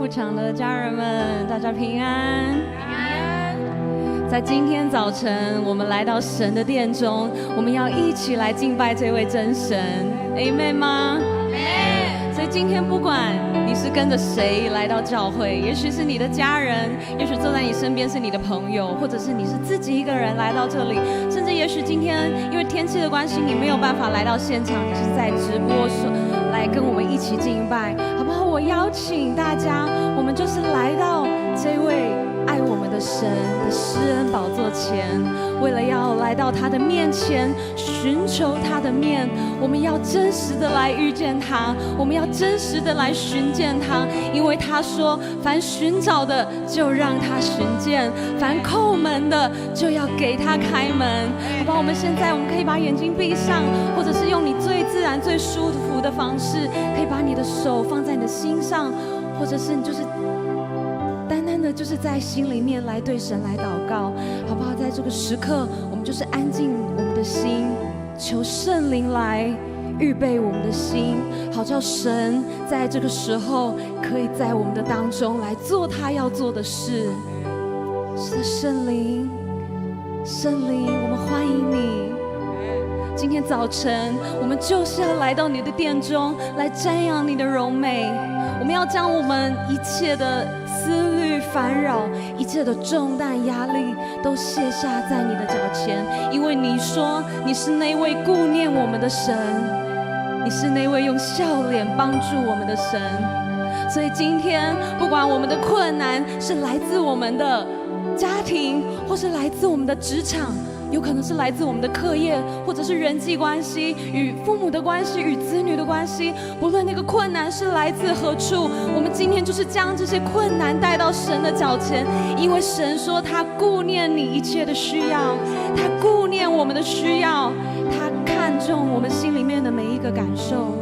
牧场的家人们，大家平安。平安。在今天早晨，我们来到神的殿中，我们要一起来敬拜这位真神。Amen 吗？ Amen。所以今天不管你是跟着谁来到教会，也许是你的家人，也许坐在你身边是你的朋友，或者是你是自己一个人来到这里，甚至也许今天因为天气的关系，你没有办法来到现场，你是在直播来跟我们一起敬拜，好不好？我邀请大家，我们就是来到这位爱我们的神的施恩宝座前，为了要来到他的面前，寻求他的面，我们要真实的来遇见他，我们要真实的来寻见他，因为他说，凡寻找的就让他寻见，凡叩门的就要给他开门，好不好？我们现在可以把眼睛闭上，或者是用你最自然最舒服的方式，可以把你的手放在你的心上，或者是你就是单单的就是在心里面来对神来祷告，好不好？在这个时刻，我们就是安静我们的心，求圣灵来预备我们的心，好叫神在这个时候可以在我们的当中来做他要做的事。是的，圣灵，圣灵，我们欢迎你。今天早晨，我们就是要来到你的殿中，来瞻仰你的荣美。我们要将我们一切的思虑烦扰，一切的重担压力都卸下在你的脚前，因为你说你是那位顾念我们的神，你是那位用笑脸帮助我们的神。所以今天不管我们的困难是来自我们的家庭，或是来自我们的职场，有可能是来自我们的课业，或者是人际关系，与父母的关系，与子女的关系，不论那个困难是来自何处，我们今天就是将这些困难带到神的脚前，因为神说他顾念你一切的需要，他顾念我们的需要，他看重我们心里面的每一个感受。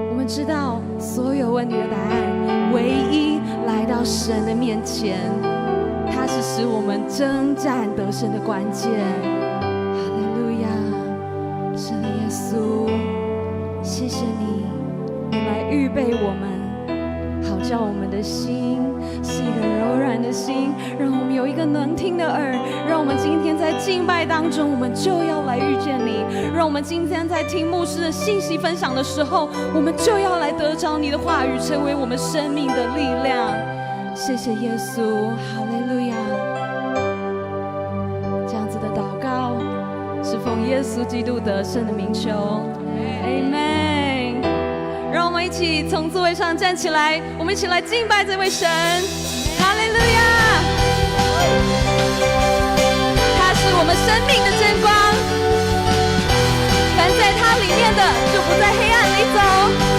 我们知道所有问题的答案，唯一来到神的面前，它是使我们征战得胜的关键。哈利路亚，是的，耶稣，谢谢你，你来预备我们，好叫我们的心是一个柔软的心，让我们有一个能听的耳，让我们今天在敬拜当中，我们就要来遇见你，让我们今天在听牧师的信息分享的时候，我们就要来得着你的话语，成为我们生命的力量。谢谢耶稣，哈利路亚。这样子的祷告是奉耶稣基督得胜的名求 Amen。 让我们一起从座位上站起来，我们一起来敬拜这位神，哈利路亚。他是我们生命的真光，凡在他里面的就不在黑暗里走，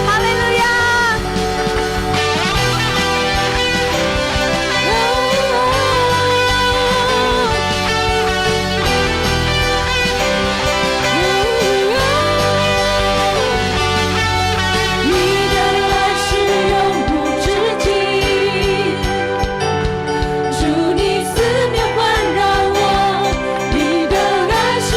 哈利路亚。主，你四面环绕我，你的爱是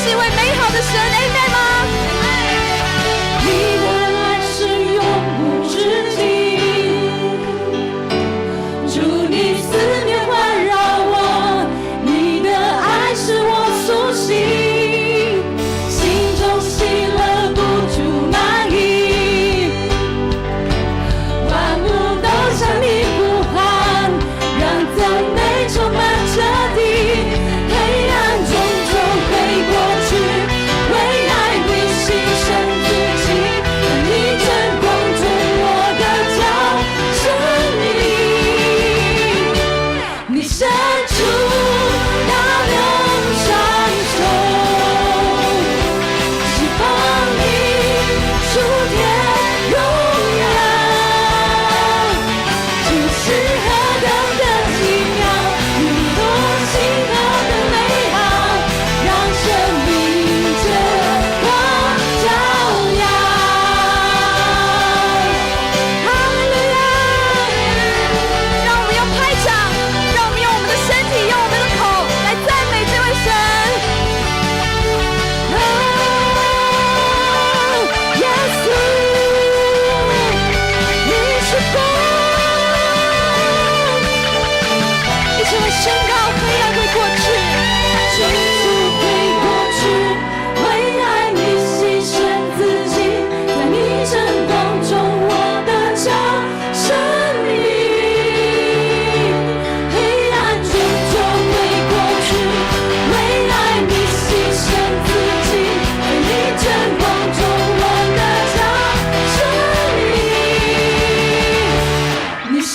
是一位美好的神 ，Amen 吗？你的爱是永无止境，主你思念环绕我，你的爱是我苏醒，心中喜乐不住满溢，万物都向你呼喊，让赞美充满这地，黑暗终究会过去，为爱你牺牲自己，你真光中我的脚生命，你伸出大能双手，释放你属天荣耀，这是何等的奇妙，与你同行何等美好，让生命这光照耀。哈利路亚！让我们用拍掌，让我们用我们的身体，用我们的口来赞美这位神。耶稣，你是光，一起来宣告黑暗会过去，救赎会过去，为爱你牺牲自己，在你真光中我的脚生命，黑暗终究会过去，为爱你牺牲自己，在你真光中我的脚生命，你伸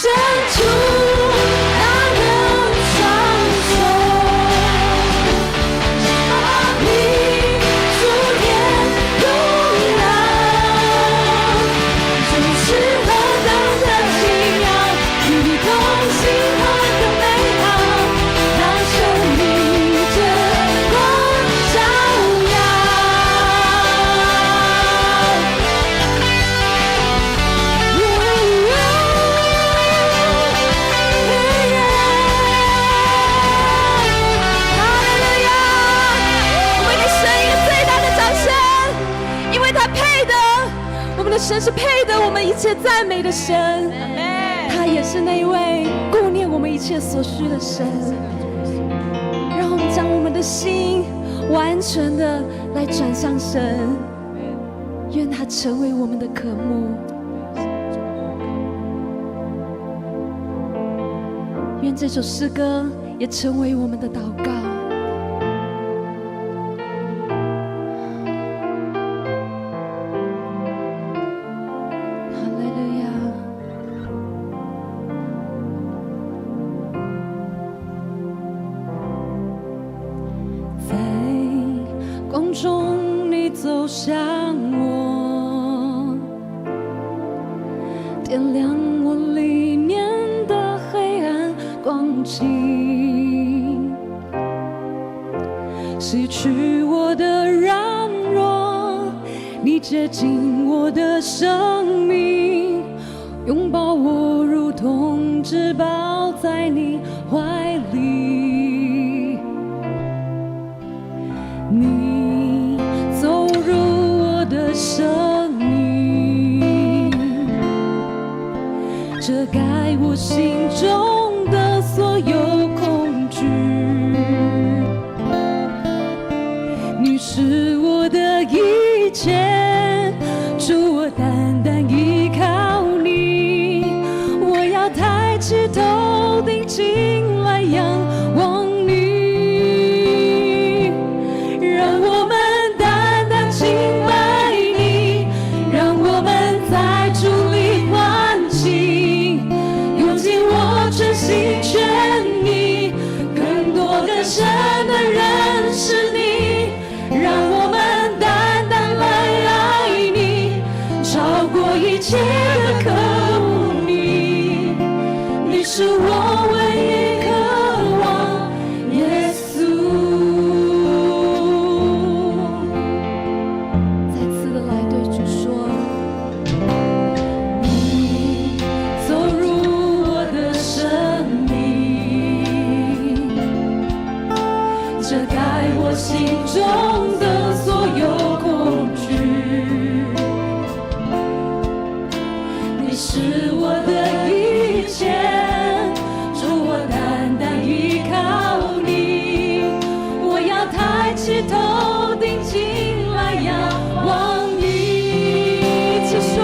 出大能双手，你属天荣耀，这是何等的奇妙，与你同行何等美好，让生命这光照耀。哈利路亚！我们给神一个最大的掌声，因为他配的，我们的神是配的，我们一切赞美的神。他也是那一位顾念我们一切所需的神。让我们将我们的心完全的来转向神，愿他成为我们的渴慕，愿这首诗歌也成为我们的祷告。哈利路亚！在光中你走向我，点亮我里面的黑暗光景，洗去我的软弱，你接近我的生命，拥抱我如同至宝在你怀里，你走入我的生命，遮盖我心中的所有恐惧，你是我的一切，主我单单依靠你，我要抬起头定睛来仰望你，让我们单单敬拜你，让我们在主里欢庆，用尽我全遮盖我心中的所有恐惧。你是我的一切，主，我单单依靠你。我要抬起头，定睛来仰望你。一起说，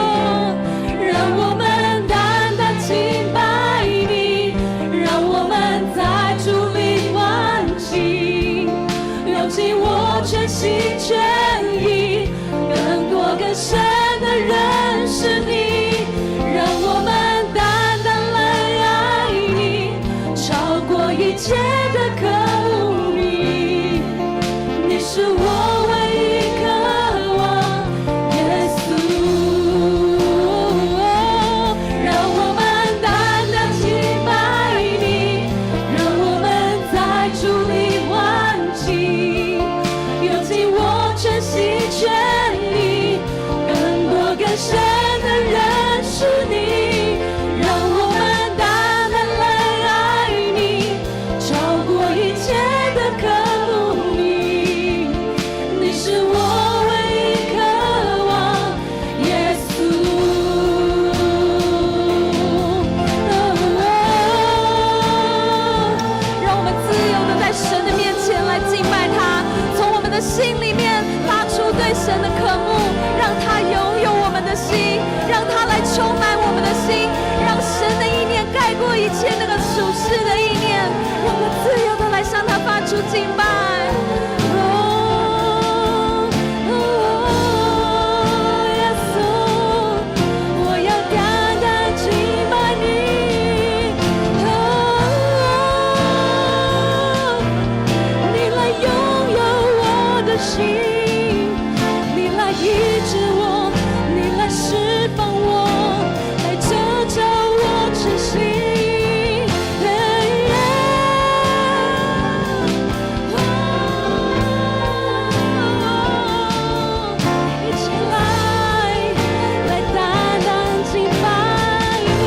让我们单单敬拜你，让我们在主里欢喜，用尽我全心全意，更多更深的认识你，让我们单单来爱你，超过一切的渴慕你。你是我唯一渴望，耶稣。让我们单单敬拜你，让我们在主里欢喜，用尽我全心全意，更多更深的认识你，让我们单单来爱你，超过一切的渴慕你。你是我唯一渴望，耶稣。让我们自由的在神的面前来敬拜他，从我们的心里面发出对神的渴慕，让他拥有我们的心，让他来充满我们的心，让神的意念盖过一切那个属世的意念，让我们自由的来向他发出敬拜。耶稣，我要单单敬拜你。你来拥有我的心，你来医治我，你来释放我，来拯救我全心。一起来单单敬拜你，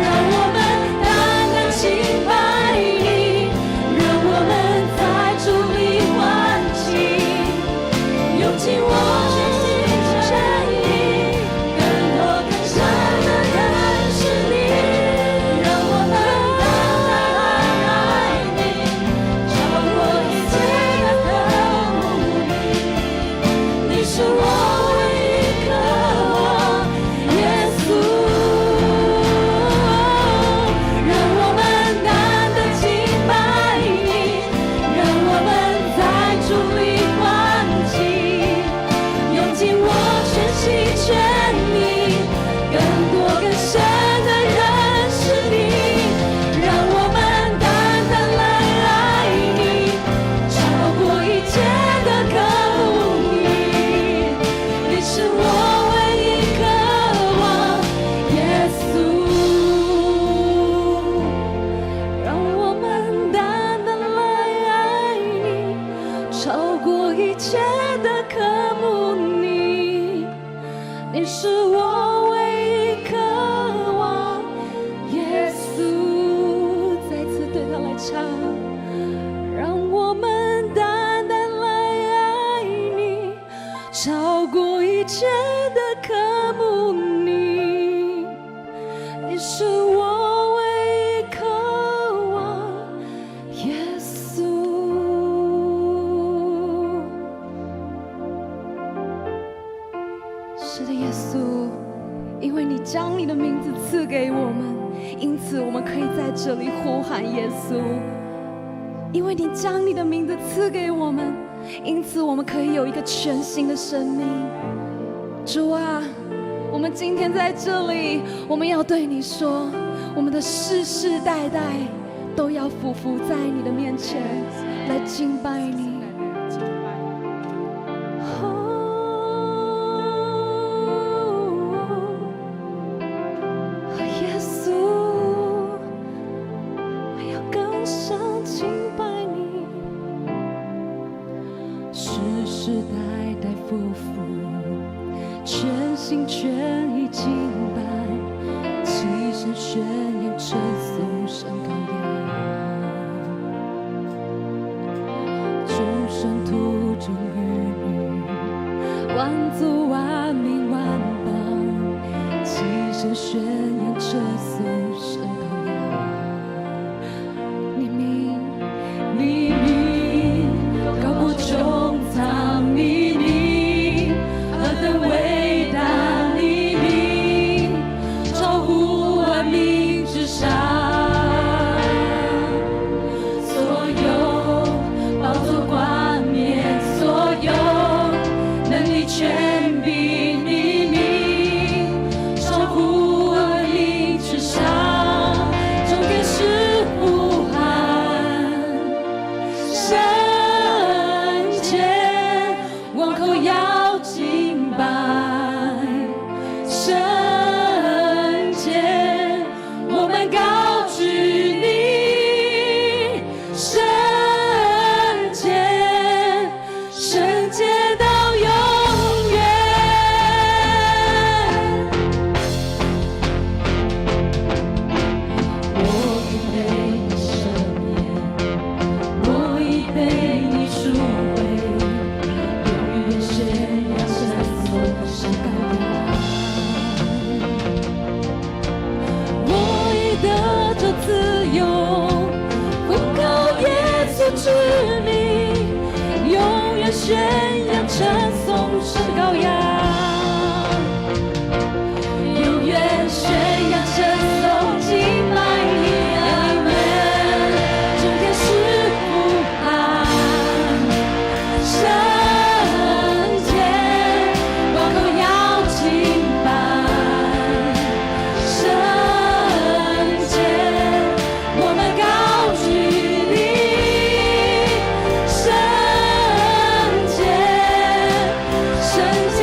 让我们单单敬拜你，让我们在主里欢喜，用尽我全心全意，更多更深的认识你，让我们单单来爱你，超过一切的渴慕你。你是我唯一渴望，耶稣。让我们单单敬拜你，让我们在主里欢喜，用尽我全心全意，更多更深的认识你，让我们单单来爱你，超过一切的渴慕你。你是我唯一渴望，耶稣。让我们单单来爱你，超过一切的渴慕你。你是我唯一渴望，耶稣。再次对他来唱，让我们单单来爱你，超过一切的渴慕你。你是我唯一渴望，耶稣。是的，耶稣，因为你将你的名字赐给我们，因此我们可以在这里呼喊耶稣。因为你将你的名字赐给我们，因此我们可以有一个全新的生命。主啊，我们今天在这里，我们要对你说，我们的世世代代都要俯伏在你的面前来敬拜你。耶稣，我要更深敬拜你，世世代代夫妇，全心全意敬拜，齐声宣言称颂神羔羊。众生途中儿女，万族万民万邦，齐声宣扬这颂神羔羊。你名高过穹苍，你名何等伟大，你名超乎万民之上。所有宝座冠冕，所有能力权柄，你名超乎万民之上。众天使呼喊，圣洁，王口要敬拜，圣洁，我们高举你，圣洁，圣洁到永远。我已被你赦免，我已被你赎回，永远宣扬神颂神羔羊。我已得着自由，奉靠耶稣之名，永远宣扬称颂神羔羊，永远宣扬称颂敬拜你。阿门。众天使呼喊，圣洁，王口要敬拜，圣洁，我们高举你，圣洁，圣洁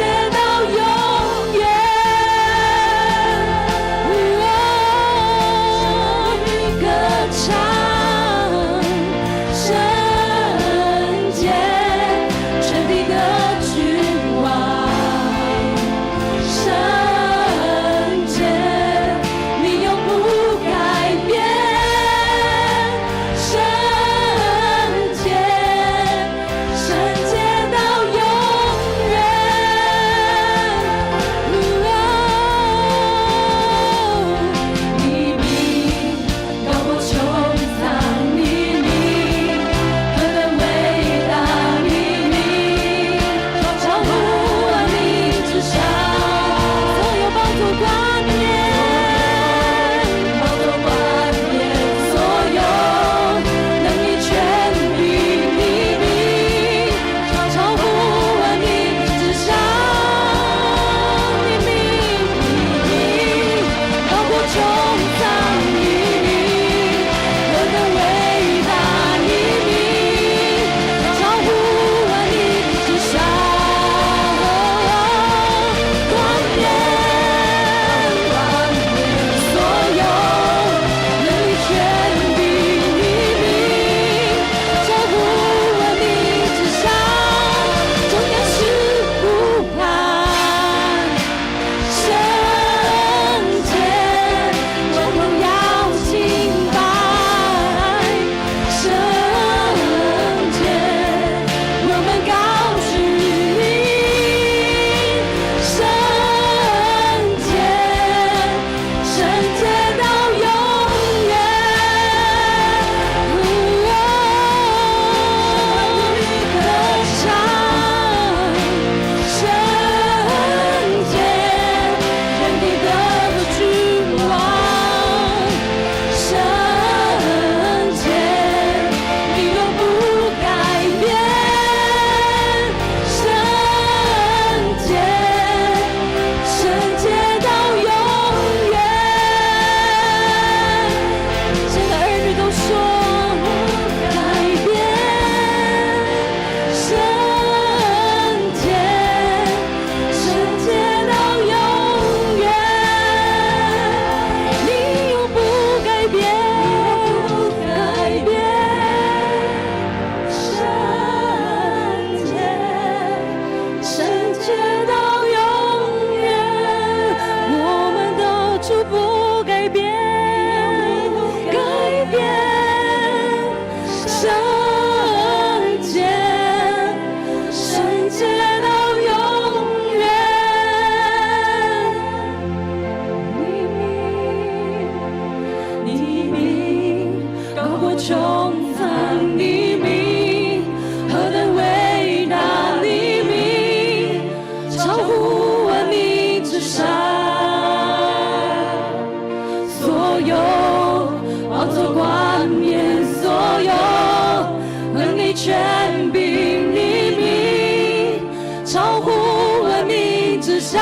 权柄黎明，超乎万民之上，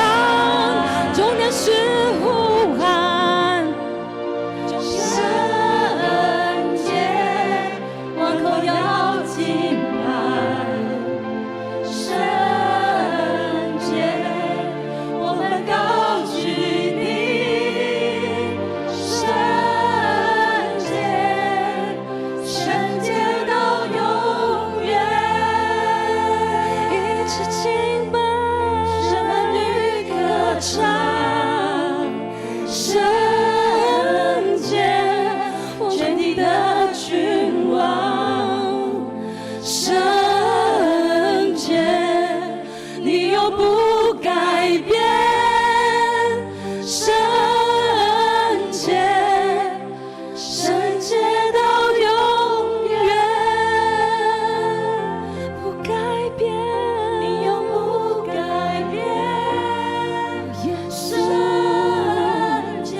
重点是呼喊。圣洁，万口要敬拜。圣洁，我们高举你。圣洁，圣洁到永远。一起敬拜，圣女歌唱。圣洁，全地的君王。圣洁，你永不改变。圣洁，圣洁到永远，不改变，你永不改变。圣洁，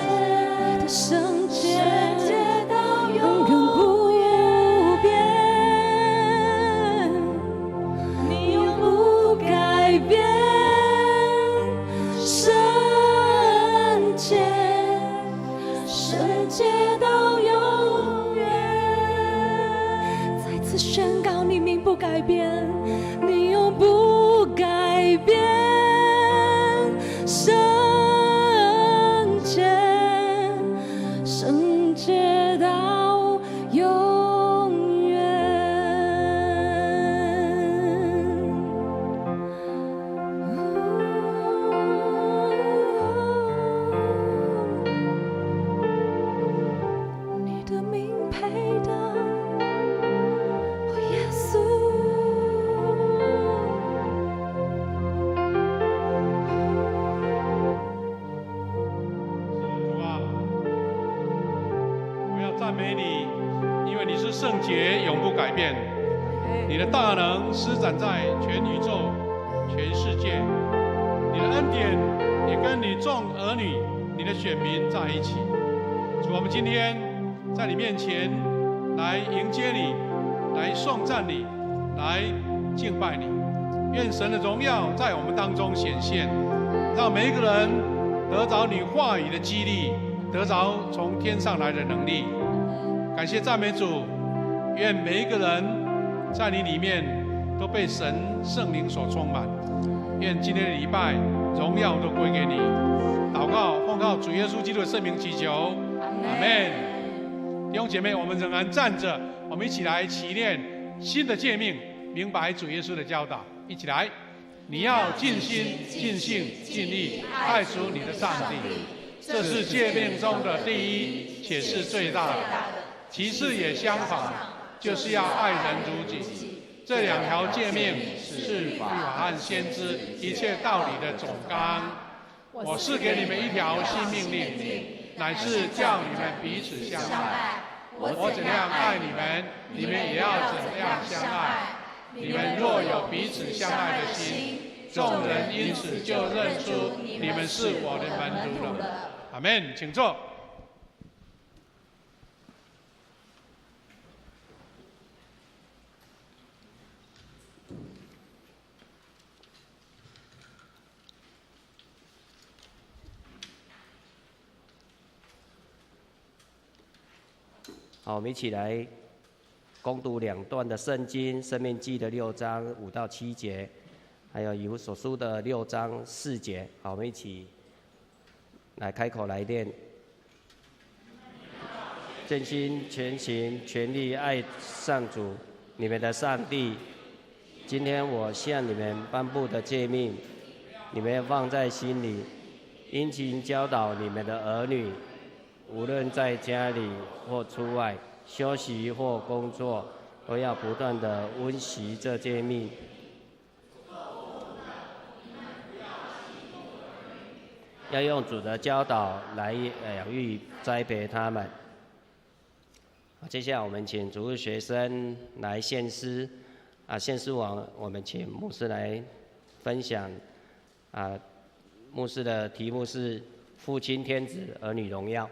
你的圣洁到永远不变，你永不改变。圣洁，圣洁到永远。再次宣告，你命不改变，你永不改变。圣洁，圣洁到永远。你的名配得，哦耶稣。主啊，我要赞美你，因为你是圣洁，永不改变。你的大能施展在全宇宙、全世界，你的恩典也跟你众儿女、你的选民在一起。主，我们今天在你面前来迎接你，来颂赞你，来敬拜你。愿神的荣耀在我们当中显现，让每一个人得着你话语的激励，得着从天上来的能力。感谢赞美主，愿每一个人在你里面都被神圣灵所充满。愿今天的礼拜荣耀都归给你。祷告，奉靠主耶稣基督的圣名祈求，阿门。弟兄姐妹，我们仍然站着，我们一起来祈念新的诫命，明白主耶稣的教导。一起来，你要尽心、尽性、尽力爱主你的上帝，这是诫命中的第一，且是最大的。其次也相仿，就是要爱人如己。这两条诫命是律法和先知一切道理的总纲。我是给你们一条新命令，乃是叫你们彼此相爱。我怎样爱你们，你们也要怎样相爱。你们若有彼此相爱的心，众人因此就认出你们是我的门徒了。阿们，请坐。好，我们一起来攻读两段的圣经，《申命记》的6章5到7节，还有以弗所书的6章4节。好，我们一起来开口来念：尽心、全心、全力爱上主，你们的上帝。今天我向你们颁布的诫命，你们要放在心里，殷勤教导你们的儿女。无论在家里或出外，休息或工作，都要不断地温习这诫命。要用主的教导来养育、栽培他们。接下来我们请主日学生来献诗。献诗完，我们请牧师来分享。牧师的题目是“父亲天子，儿女荣耀”。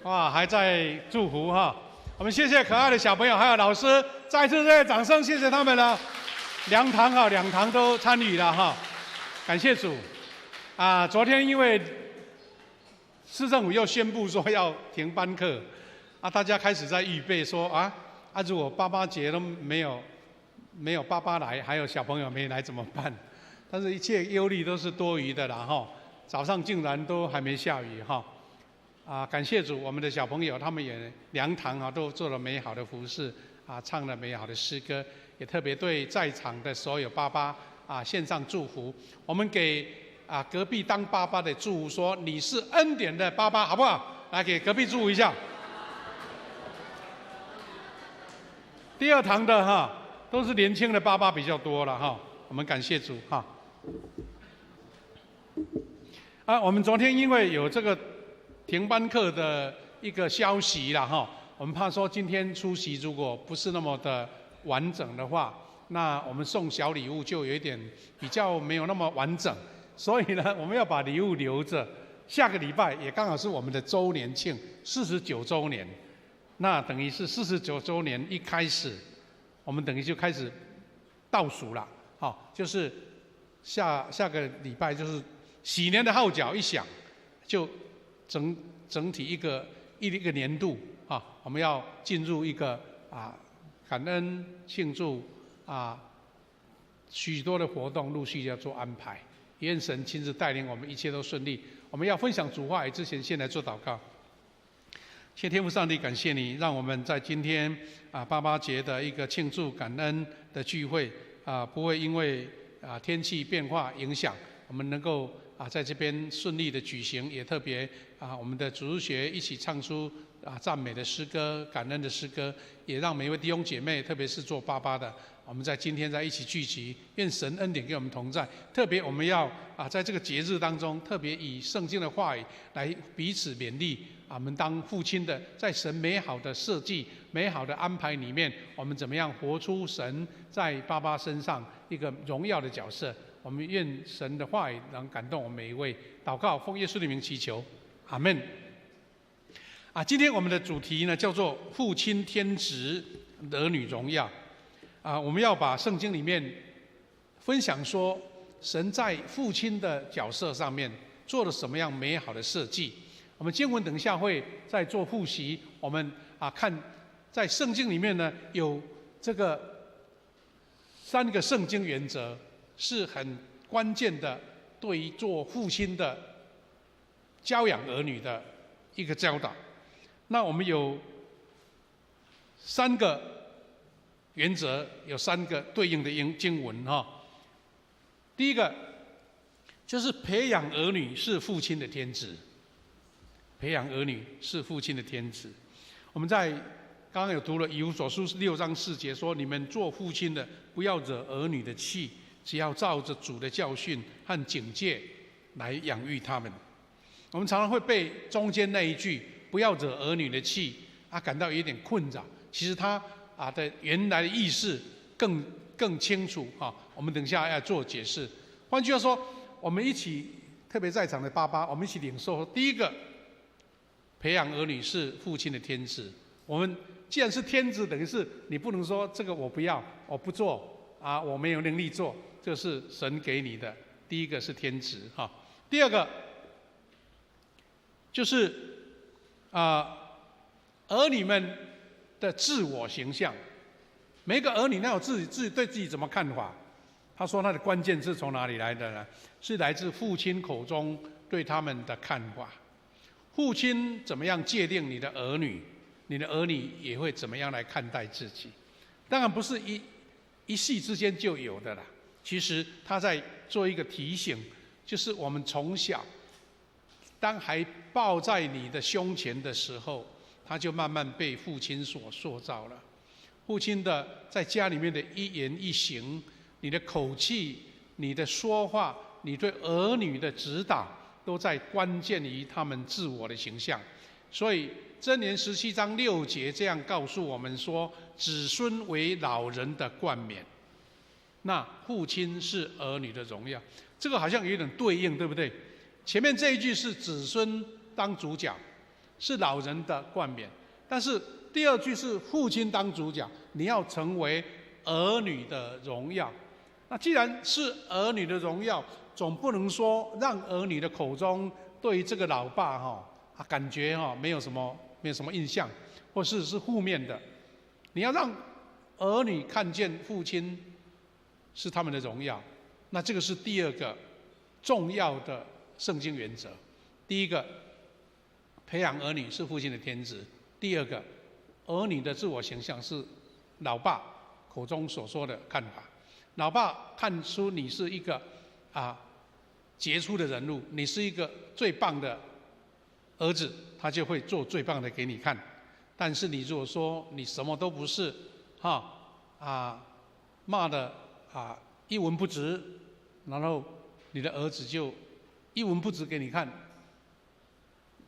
哇，还在祝福哈。我们谢谢可爱的小朋友还有老师，再次热烈掌声，谢谢他们了。两堂都参与了哈，感谢主。昨天因为市政府又宣布说要停班课，大家开始在预备说如果爸爸节都没有爸爸来，还有小朋友没来怎么办？但是一切忧虑都是多余的啦哈。早上竟然都还没下雨哈。感谢主，我们的小朋友他们也2堂都做了美好的服事唱了美好的诗歌，也特别对在场的所有爸爸献上祝福。我们给隔壁当爸爸的祝福说：你是恩典的爸爸，好不好？来给隔壁祝福一下。第2堂的都是年轻的爸爸比较多了哈，我们感谢主哈。我们昨天因为有这个停班课的一个消息啦哈，我们怕说今天出席如果不是那么的完整的话，那我们送小礼物就有一点比较没有那么完整，所以呢，我们要把礼物留着。下个礼拜也刚好是我们的周年庆，49周年，那等于是49周年一开始，我们等于就开始倒数了，就是下个礼拜就是喜年的号角一响，就整体一个年度我们要进入一个感恩庆祝许多的活动陆续要做安排，愿神亲自带领我们，一切都顺利。我们要分享主话语之前，先来做祷告。谢天父上帝，感谢你让我们在今天爸爸节的一个庆祝感恩的聚会不会因为天气变化影响，我们能够在这边顺利的举行，也特别我们的主日学一起唱出赞美的诗歌、感恩的诗歌，也让每一位弟兄姐妹，特别是做爸爸的，我们在今天在一起聚集，愿神恩典给我们同在。特别我们要在这个节日当中，特别以圣经的话语来彼此勉励。我们当父亲的，在神美好的设计、美好的安排里面，我们怎么样活出神在爸爸身上一个荣耀的角色？我们愿神的话语能感动我们每一位。祷告，奉耶稣的名祈求，阿们。今天我们的主题呢叫做父亲天职，儿女荣耀。我们要把圣经里面分享说，神在父亲的角色上面做了什么样美好的设计。我们经文等一下会再做复习。我们看在圣经里面呢，有这个3个圣经原则是很关键的，对于做父亲的教养儿女的一个教导。那我们有3个原则，有3个对应的经文第一个就是培养儿女是父亲的天职。培养儿女是父亲的天职。我们在刚刚有读了以弗所书6章4节说：你们做父亲的，不要惹儿女的气，只要照着主的教训和警戒来养育他们。我们常常会被中间那一句“不要惹儿女的气”感到有点困扰。其实他的原来的意思更清楚我们等一下要做解释。换句话说，我们一起，特别在场的爸爸，我们一起领受。第一个，培养儿女是父亲的天职。我们既然是天职，等于是你不能说这个我不要，我不做我没有能力做，这是神给你的。第一个是天职第二个就是儿女们的自我形象。每个儿女他有自己对自己怎么看法？他说他的关键是从哪里来的呢？是来自父亲口中对他们的看法。父亲怎么样界定你的儿女，你的儿女也会怎么样来看待自己。当然不是一夕之间就有的啦。其实他在做一个提醒，就是我们从小，当还抱在你的胸前的时候，他就慢慢被父亲所塑造了。父亲的在家里面的一言一行，你的口气，你的说话，你对儿女的指导，都在关键于他们自我的形象。所以箴言17章6节这样告诉我们说：子孙为老人的冠冕，那父亲是儿女的荣耀。这个好像有点对应，对不对？前面这一句是子孙当主角，是老人的冠冕。但是第二句是父亲当主角，你要成为儿女的荣耀。那既然是儿女的荣耀，总不能说让儿女的口中对于这个老爸感觉没有什么印象，或是负面的。你要让儿女看见父亲是他们的荣耀，那这个是第二个重要的圣经原则。第一个，培养儿女是父亲的天职；第二个，儿女的自我形象是老爸口中所说的看法。老爸看出你是一个杰出的人物，你是一个最棒的儿子，他就会做最棒的给你看。但是你如果说你什么都不是，骂的一文不值，然后你的儿子就一文不值给你看，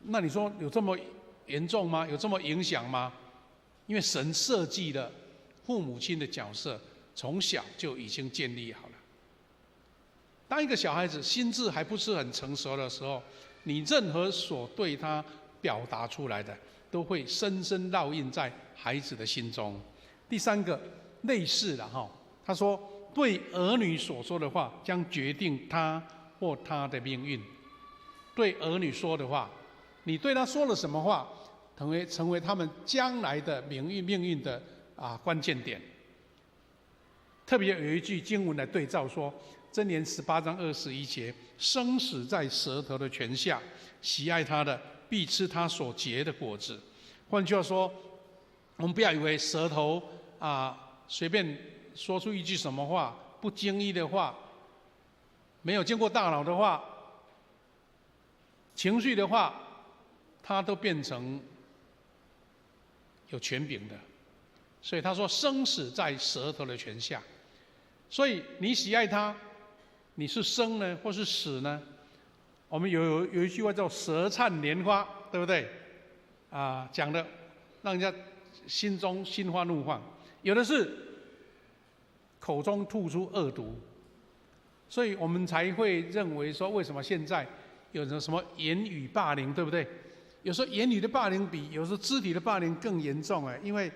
那你说有这么严重吗？有这么影响吗？因为神设计的父母亲的角色从小就已经建立好了。当一个小孩子心智还不是很成熟的时候，你任何所对他表达出来的，都会深深烙印在孩子的心中。第三个，类似了他说对儿女所说的话，将决定他或他的命运。对儿女说的话，你对他说了什么话，成为他们将来的命运的关键点。特别有一句经文来对照说，箴言18章21节，生死在舌头的泉下，喜爱他的必吃他所结的果子。换句话说，我们不要以为舌头随便说出一句什么话，不经意的话，没有经过大脑的话，情绪的话，它都变成有权柄的。所以他说生死在舌头的泉下。所以你喜爱他，你是生呢或是死呢？我们有一句话叫舌灿莲花，对不对？讲的让人家心中心花怒放。有的是口中吐出恶毒，所以我们才会认为说，为什么现在有什么言语霸凌，对不对？有时候言语的霸凌比有时候肢体的霸凌更严重因为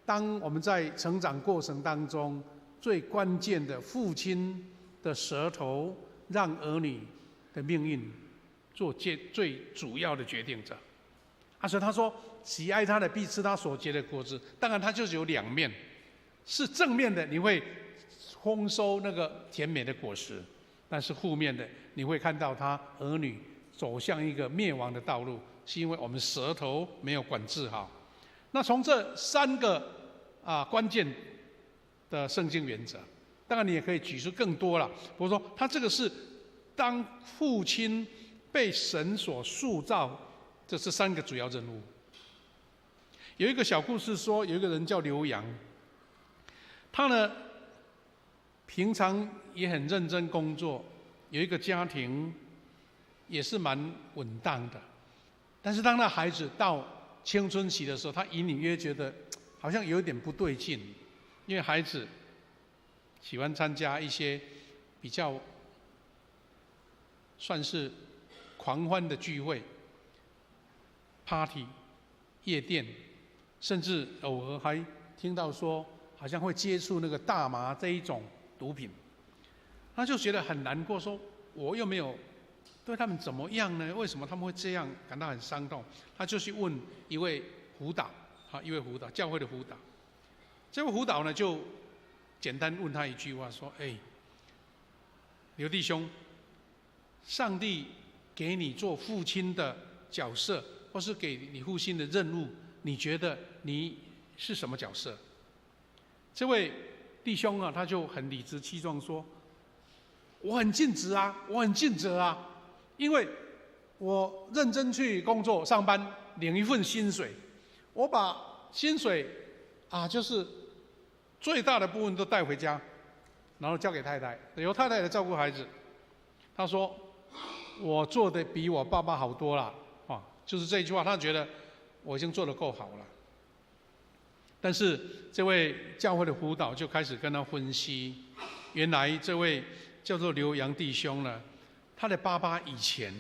当我们在成长过程当中，最关键的父亲的舌头让儿女的命运做最主要的决定者。所以他说喜爱他的必吃他所结的果子。当然他就是有两面，是正面的你会丰收那个甜美的果实，但是负面的你会看到他儿女走向一个灭亡的道路，是因为我们舌头没有管制好。那从这三个关键的圣经原则，当然你也可以举出更多了。比如说他这个是当父亲被神所塑造，这是三个主要任务。有一个小故事说，有一个人叫刘洋，他呢平常也很认真工作，有一个家庭也是蛮稳当的。但是当那孩子到青春期的时候，他隐隐约觉得好像有点不对劲，因为孩子喜欢参加一些比较算是狂欢的聚会、party、夜店，甚至偶尔还听到说好像会接触那个大麻这一种毒品，他就觉得很难过，说我又没有对他们怎么样呢？为什么他们会这样，感到很伤痛？他就去问一位辅导，教会的辅导。这位辅导呢，就简单问他一句话，说：“刘弟兄，上帝给你做父亲的角色，或是给你父亲的任务，你觉得你是什么角色？”这位弟兄他就很理直气壮说：“我很尽职啊，我很尽责啊，因为我认真去工作上班，领一份薪水，我把薪水就是最大的部分都带回家，然后交给太太，由太太来照顾孩子。”他说：“我做的比我爸爸好多了就是这一句话，他觉得我已经做得够好了。但是这位教会的辅导就开始跟他分析，原来这位叫做刘洋弟兄呢，他的爸爸以前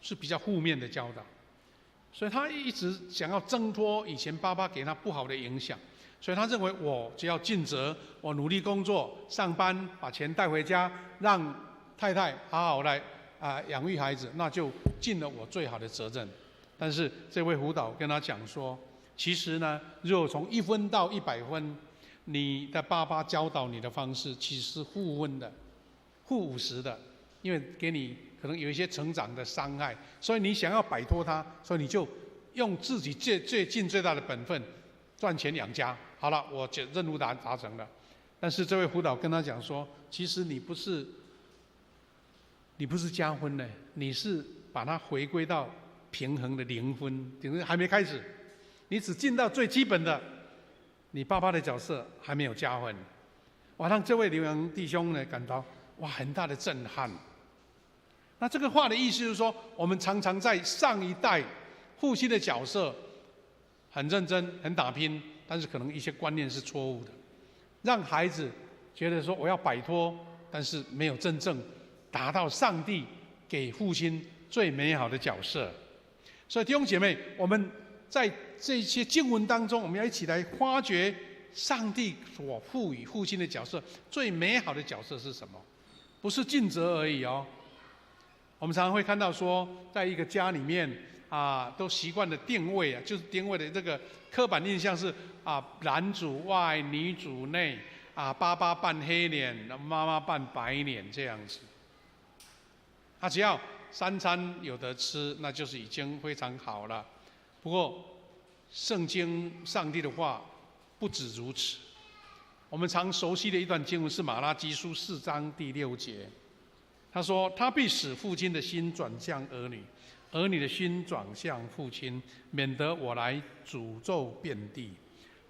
是比较负面的教导，所以他一直想要挣脱以前爸爸给他不好的影响，所以他认为我只要尽责，我努力工作、上班，把钱带回家，让太太好好来养育孩子，那就尽了我最好的责任。但是这位辅导跟他讲说，其实呢，如果从1分到100分，你的爸爸教导你的方式其实是负分的、负50的，因为给你可能有一些成长的伤害，所以你想要摆脱它，所以你就用自己尽最大的本分赚钱养家。好了，我任务达成了。但是这位辅导跟他讲说，其实你不是加分呢，你是把它回归到平衡的0分，等于还没开始，你只进到最基本的。你爸爸的角色还没有加分，哇，让这位留洋弟兄呢感到哇很大的震撼。那这个话的意思就是说，我们常常在上一代父亲的角色很认真、很打拼，但是可能一些观念是错误的，让孩子觉得说我要摆脱，但是没有真正达到上帝给父亲最美好的角色。所以弟兄姐妹，我们在这些经文当中，我们要一起来发掘上帝所赋予父亲的角色最美好的角色是什么？不是尽责而已哦。我们常常会看到说，在一个家里面都习惯的定位就是定位的这个刻板印象是男主外女主内爸爸扮黑脸，妈妈扮白脸这样子。只要3餐有得吃，那就是已经非常好了。不过，圣经上帝的话不止如此。我们常熟悉的一段经文是马拉基书4章第6节，他说：“他必使父亲的心转向儿女，儿女的心转向父亲，免得我来诅咒遍地。”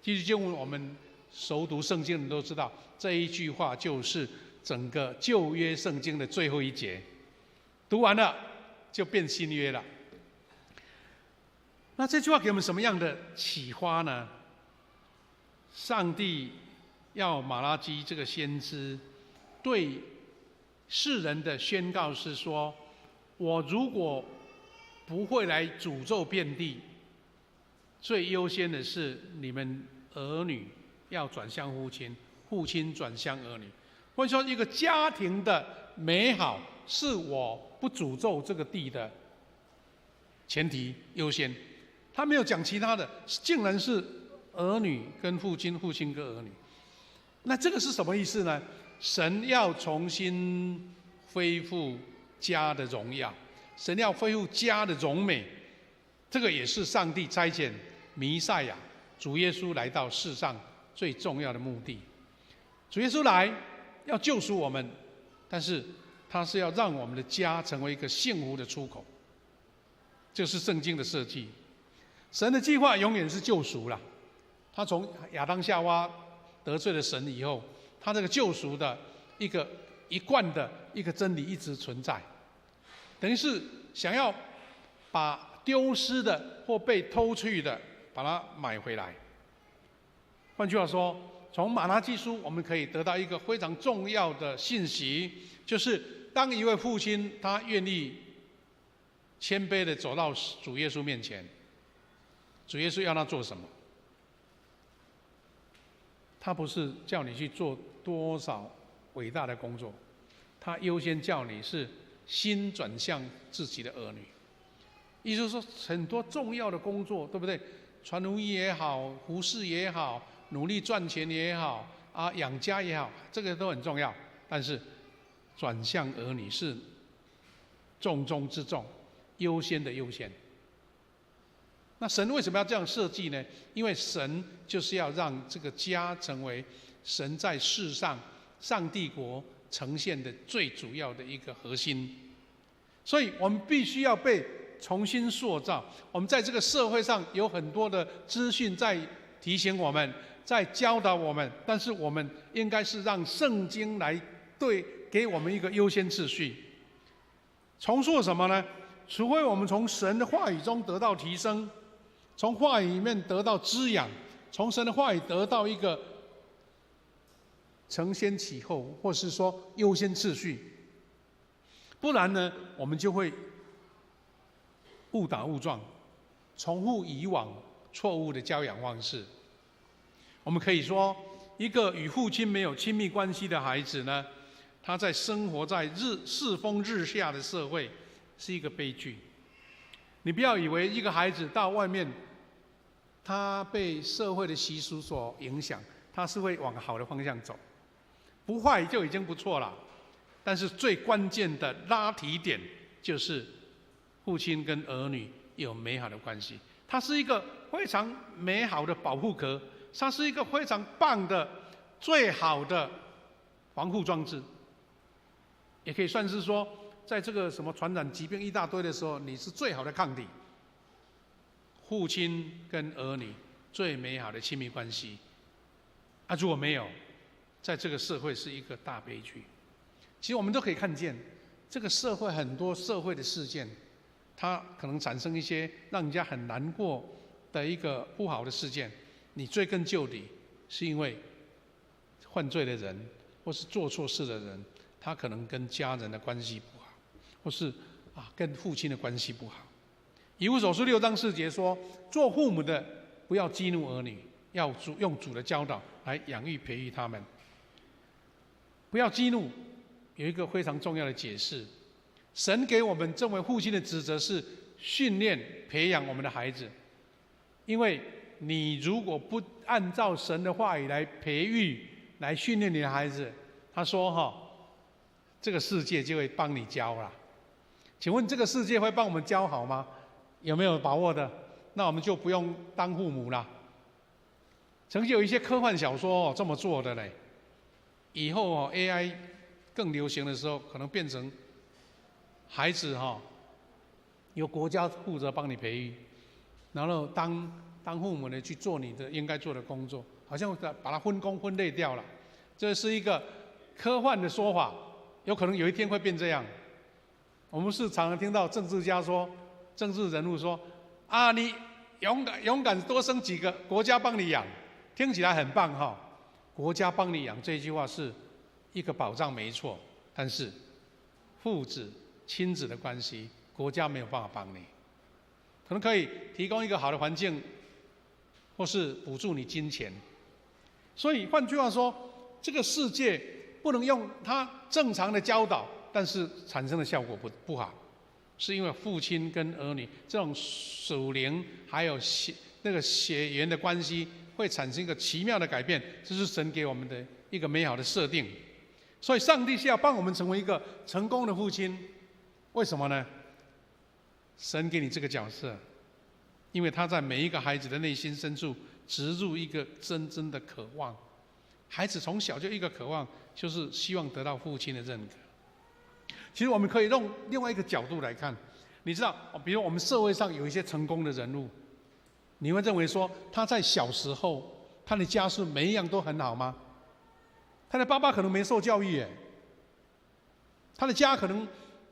这句经文我们熟读圣经的人都知道，这一句话就是整个旧约圣经的最后一节，读完了就变新约了。那这句话给我们什么样的启发呢？上帝要马拉基这个先知对世人的宣告是说：我如果不会来诅咒遍地，最优先的是你们儿女要转向父亲，父亲转向儿女。或者说，一个家庭的美好是我不诅咒这个地的前提优先。他没有讲其他的，竟然是儿女跟父亲，父亲跟儿女。那这个是什么意思呢？神要重新恢复家的荣耀，神要恢复家的荣美，这个也是上帝差遣弥赛亚主耶稣来到世上最重要的目的。主耶稣来要救赎我们，但是他是要让我们的家成为一个幸福的出口，这是圣经的设计。神的计划永远是救赎啦。他从亚当夏娃得罪了神以后，他这个救赎的一贯的一个真理一直存在，等于是想要把丢失的或被偷去的把它买回来。换句话说，从马拉基书我们可以得到一个非常重要的信息，就是当一位父亲他愿意谦卑的走到主耶稣面前，主耶稣要他做什么？他不是叫你去做多少伟大的工作，他优先叫你是心转向自己的儿女。意思说，很多重要的工作，对不对？传福音也好，服事也好，努力赚钱也好，养家也好，这个都很重要。但是转向儿女是重中之重，优先的优先。那神为什么要这样设计呢？因为神就是要让这个家成为神在世上上帝国呈现的最主要的一个核心。所以我们必须要被重新塑造。我们在这个社会上有很多的资讯在提醒我们，在教导我们，但是我们应该是让圣经来给我们一个优先次序。重塑什么呢？除非我们从神的话语中得到提升，从话语里面得到滋养，从神的话语得到一个承先启后，或是说优先次序。不然呢，我们就会误打误撞，重复以往错误的教养方式。我们可以说，一个与父亲没有亲密关系的孩子呢，他在生活在世风日下的社会，是一个悲剧。你不要以为一个孩子到外面，他被社会的习俗所影响，他是会往好的方向走，不坏就已经不错了。但是最关键的拉提点就是父亲跟儿女有美好的关系，它是一个非常美好的保护壳，它是一个非常棒的、最好的防护装置，也可以算是说，在这个什么传染疾病一大堆的时候，你是最好的抗体。父亲跟儿女最美好的亲密关系，如果没有，在这个社会是一个大悲剧。其实我们都可以看见，这个社会很多社会的事件，它可能产生一些让人家很难过的一个不好的事件。你追根究底，是因为犯罪的人或是做错事的人，他可能跟家人的关系不好，或是跟父亲的关系不好。以弗所书6章4节说，做父母的不要激怒儿女，要用主的教导来养育培育他们。不要激怒，有一个非常重要的解释，神给我们作为父亲的职责是训练培养我们的孩子。因为你如果不按照神的话语来培育来训练你的孩子，他说这个世界就会帮你教啦。请问这个世界会帮我们教好吗？有没有把握的？那我们就不用当父母啦。曾经有一些科幻小说这么做的嘞。以后AI 更流行的时候，可能变成孩子由国家负责帮你培育，然后当父母的去做你的应该做的工作，好像把它分工分类掉了。这是一个科幻的说法，有可能有一天会变这样。我们是常常听到政治家说、政治人物说你勇敢多生几个，国家帮你养，听起来很棒国家帮你养这句话是一个保障没错，但是父子亲子的关系，国家没有办法帮你，可能可以提供一个好的环境，或是补助你金钱。所以换句话说，这个世界不能用它正常的教导，但是产生的效果不好，是因为父亲跟儿女这种属灵还有血缘的关系，会产生一个奇妙的改变，这是神给我们的一个美好的设定。所以上帝是要帮我们成为一个成功的父亲，为什么呢？神给你这个角色，因为他在每一个孩子的内心深处植入一个真正的渴望。孩子从小就一个渴望，就是希望得到父亲的认可。其实我们可以用另外一个角度来看，你知道，比如我们社会上有一些成功的人物，你会认为说他在小时候他的家世每一样都很好吗？他的爸爸可能没受教育耶，他的家可能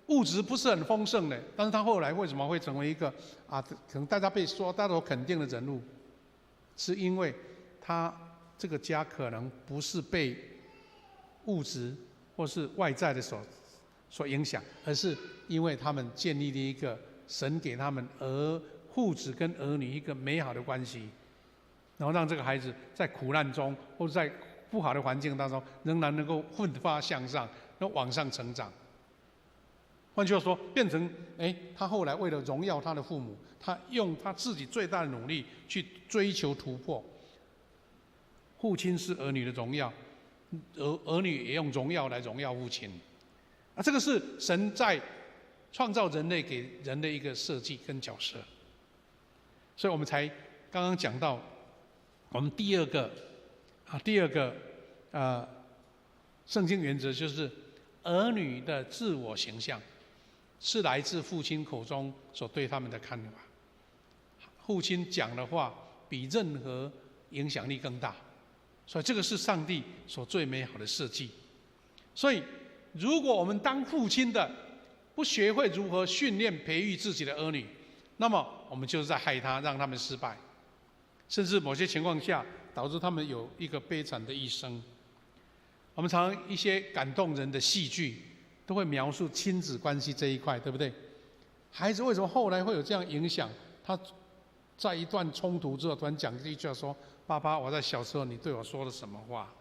物质不是很丰盛的，但是他后来为什么会成为一个可能大家所肯定的人物，是因为他这个家可能不是被物质或是外在的所影响，而是因为他们建立了一个神给他们父子跟儿女一个美好的关系，然后让这个孩子在苦难中或者在不好的环境当中，仍然能够奋发向上，能往上成长。换句话说，变成他后来为了荣耀他的父母，他用他自己最大的努力去追求突破。父亲是儿女的荣耀，儿女也用荣耀来荣耀父亲。这个是神在创造人类给人的一个设计跟角色。所以我们才刚刚讲到，我们第二个圣经原则就是儿女的自我形象是来自父亲口中所对他们的看法。父亲讲的话比任何影响力更大，所以这个是上帝所最美好的设计。所以如果我们当父亲的不学会如何训练培育自己的儿女，那么我们就是在害他，让他们失败，甚至某些情况下导致他们有一个悲惨的一生。我们常常一些感动人的戏剧都会描述亲子关系这一块，对不对？孩子为什么后来会有这样影响？他在一段冲突之后，突然讲一句话说：“爸爸，我在小时候你对我说了什么话？”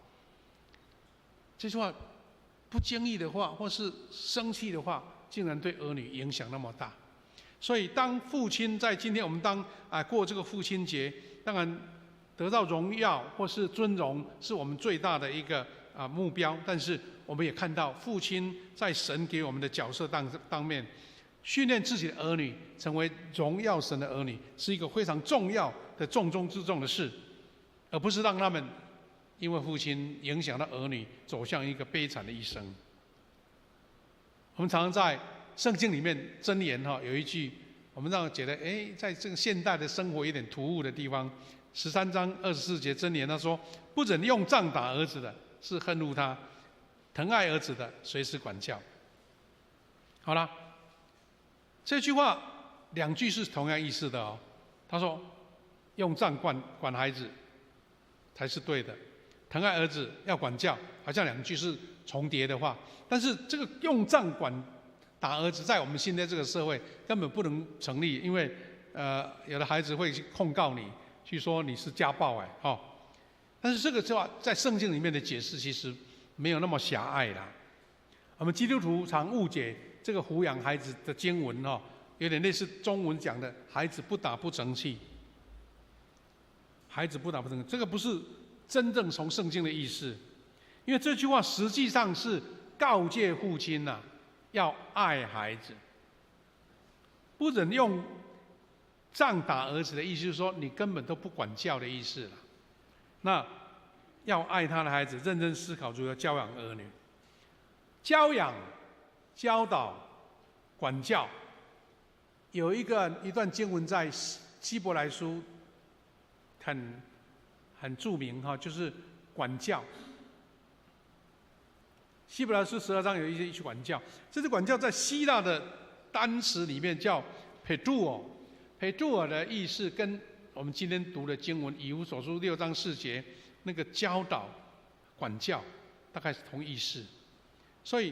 这句话不经意的话，或是生气的话，竟然对儿女影响那么大。所以，当父亲在今天我们过这个父亲节，当然得到荣耀或是尊荣是我们最大的一个目标。但是，我们也看到父亲在神给我们的角色当面，训练自己的儿女成为荣耀神的儿女，是一个非常重要的重中之重的事，而不是让他们因为父亲影响到儿女走向一个悲惨的一生。我们常常在圣经里面箴言有一句，我们让人觉得在这个现代的生活有点突兀的地方。13章24节箴言他说：“不准用杖打儿子的，是恨恶他；疼爱儿子的，随时管教。”好了，这句话2句是同样意思的哦。他说：“用杖管孩子才是对的，疼爱儿子要管教。”好像2句是重叠的话，但是这个用杖打儿子，在我们现在这个社会根本不能成立，因为有的孩子会去控告你，去说你是家暴但是这个话在圣经里面的解释其实没有那么狭隘啦。我们基督徒常误解这个抚养孩子的经文有点类似中文讲的“孩子不打不成器”。孩子不打不成器，这个不是真正从圣经的意思，因为这句话实际上是告诫父亲要爱孩子，不准用杖打儿子的意思，就是说你根本都不管教的意思了。那要爱他的孩子，认真思考如何教养儿女。教养、教导、管教，有一段经文在希伯来书很著名就是管教。希伯来书12章有一句管教，这是管教在希腊的单词里面叫 peduo。peduo 的意思跟我们今天读的经文以弗所书6章4节那个教导、管教大概是同意思。所以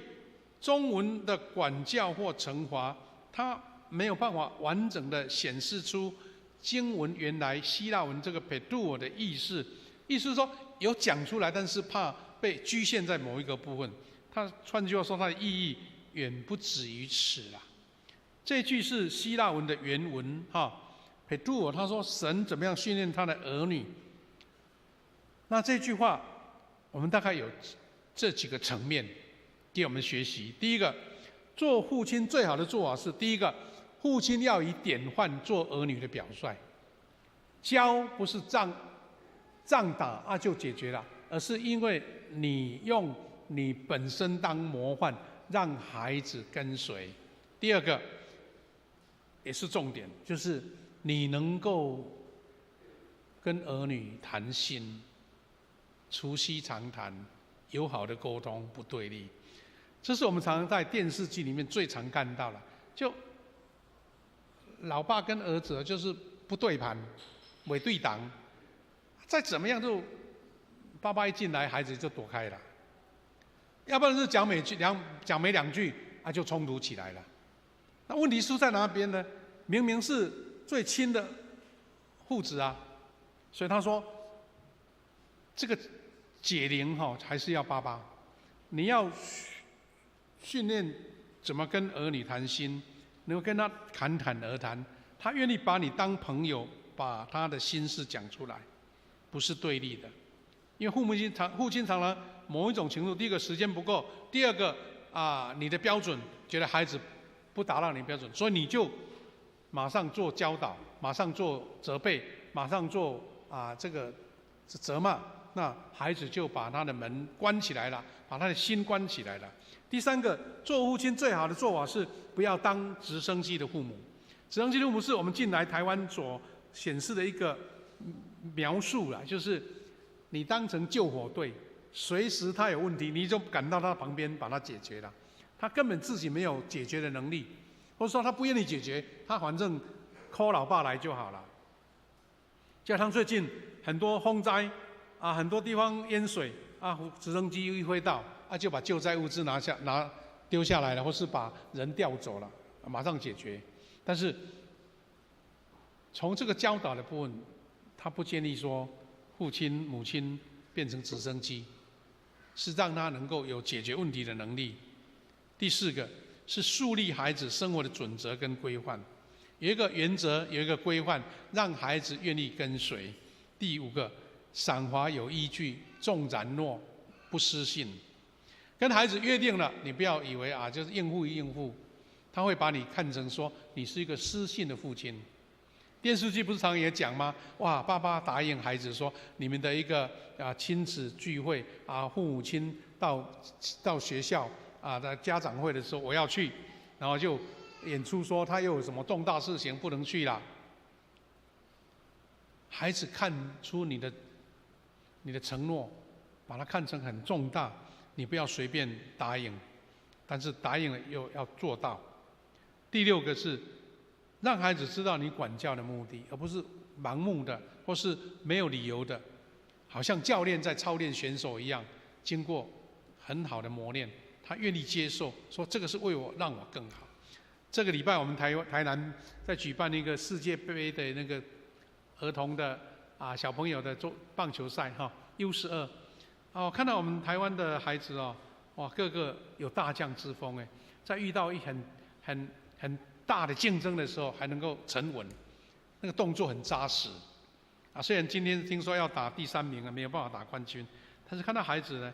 中文的管教或惩罚，它没有办法完整的显示出经文原来希腊文这个 peduo 的意思。意思是说有讲出来，但是怕被局限在某一个部分。换句话说，它的意义远不止于此啦。这句是希腊文的原文peduo， 他说神怎么样训练他的儿女。那这句话我们大概有这几个层面给我们学习。第一个，做父亲最好的做法是：第一个，父亲要以典范做儿女的表率。教不是杖打就解决了，而是因为你用你本身当模范，让孩子跟随。第二个也是重点，就是你能够跟儿女谈心，促膝长谈，友好的沟通，不对立。这是我们常常在电视剧里面最常看到了，就老爸跟儿子就是不对盘，伪对党，再怎么样就爸爸一进来，孩子就躲开了，要不然是讲没两句就冲突起来了。那问题出在哪边呢？明明是最亲的父子所以他说这个解铃还是要爸爸，你要训练怎么跟儿女谈心，能够跟他侃侃而谈，他愿意把你当朋友，把他的心事讲出来，不是对立的。因为父亲常常某一种程度，第一个时间不够，第二个你的标准觉得孩子不达到你的标准，所以你就马上做教导，马上做责备，马上做这个责骂，那孩子就把他的门关起来了，把他的心关起来了。第三个，做父亲最好的做法是不要当直升机的父母。直升机的父母是我们近来台湾所显示的一个描述啦，就是你当成救火队，随时他有问题，你就赶到他旁边把他解决了。他根本自己没有解决的能力，或者说他不愿意解决，他反正 call 老爸来就好了。加上最近很多风灾很多地方淹水直升机一飞到就把救灾物资丢下来了，或是把人调走了，马上解决。但是从这个教导的部分，他不建议说父亲母亲变成直升机，是让他能够有解决问题的能力。第四个是树立孩子生活的准则跟规范，有一个原则，有一个规范，让孩子愿意跟随。第五个，赏罚有依据，重然诺，不失信。跟孩子约定了，你不要以为就是应付应付，他会把你看成说你是一个失信的父亲。电视剧不是常也讲吗？哇，爸爸答应孩子说，你们的一个亲子聚会父母亲到学校的家长会的时候，我要去，然后就演出说他又有什么重大事情不能去啦。孩子看出你的承诺，把它看成很重大，你不要随便答应，但是答应了又要做到。第六个是让孩子知道你管教的目的，而不是盲目的或是没有理由的，好像教练在操练选手一样，经过很好的磨练，他愿意接受，说这个是为我让我更好。这个礼拜我们台南在举办一个世界杯的那个儿童的小朋友的棒球赛U12，看到我们台湾的孩子哇，个个有大将之风在遇到很大的竞争的时候还能够沉稳，那个动作很扎实虽然今天听说要打第3名没有办法打冠军，但是看到孩子呢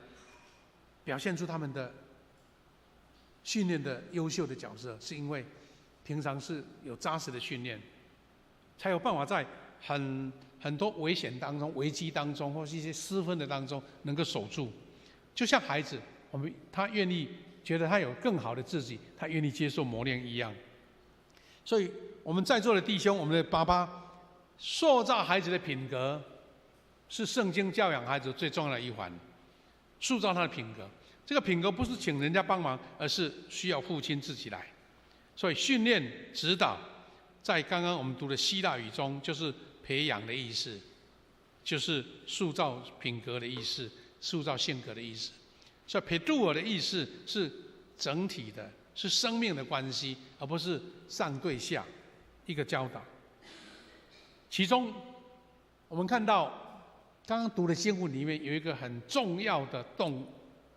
表现出他们的训练的优秀的角色，是因为平常是有扎实的训练，才有办法在很多危险当中、危机当中，或是一些失分的当中，能够守住。就像孩子，他愿意觉得他有更好的自己，他愿意接受磨练一样。所以我们在座的弟兄，我们的爸爸，塑造孩子的品格，是圣经教养孩子最重要的一环。塑造他的品格，这个品格不是请人家帮忙，而是需要父亲自己来。所以训练指导，在刚刚我们读的希腊语中，就是培养的意思，就是塑造品格的意思，塑造性格的意思。所以培杜尔的意思是整体的，是生命的关系，而不是上对下一个教导。其中我们看到刚刚读的经文里面有一个很重要的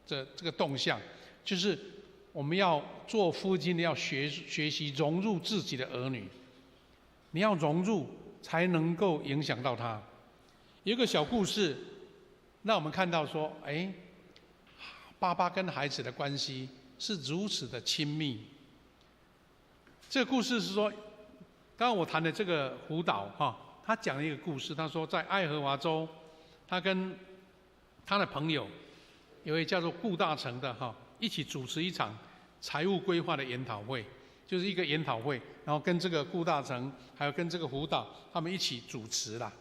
这个动向，就是我们要做父亲的要学习融入自己的儿女，你要融入才能够影响到他。有一个小故事让我们看到说，爸爸跟孩子的关系是如此的亲密。这个故事是说，刚刚我谈的这个辅导他讲了一个故事，他说在爱荷华州，他跟他的朋友有一位叫做顾大成的一起主持一场财务规划的研讨会，就是一个研讨会，然后跟这个顾大成还有跟这个辅导他们一起主持啦。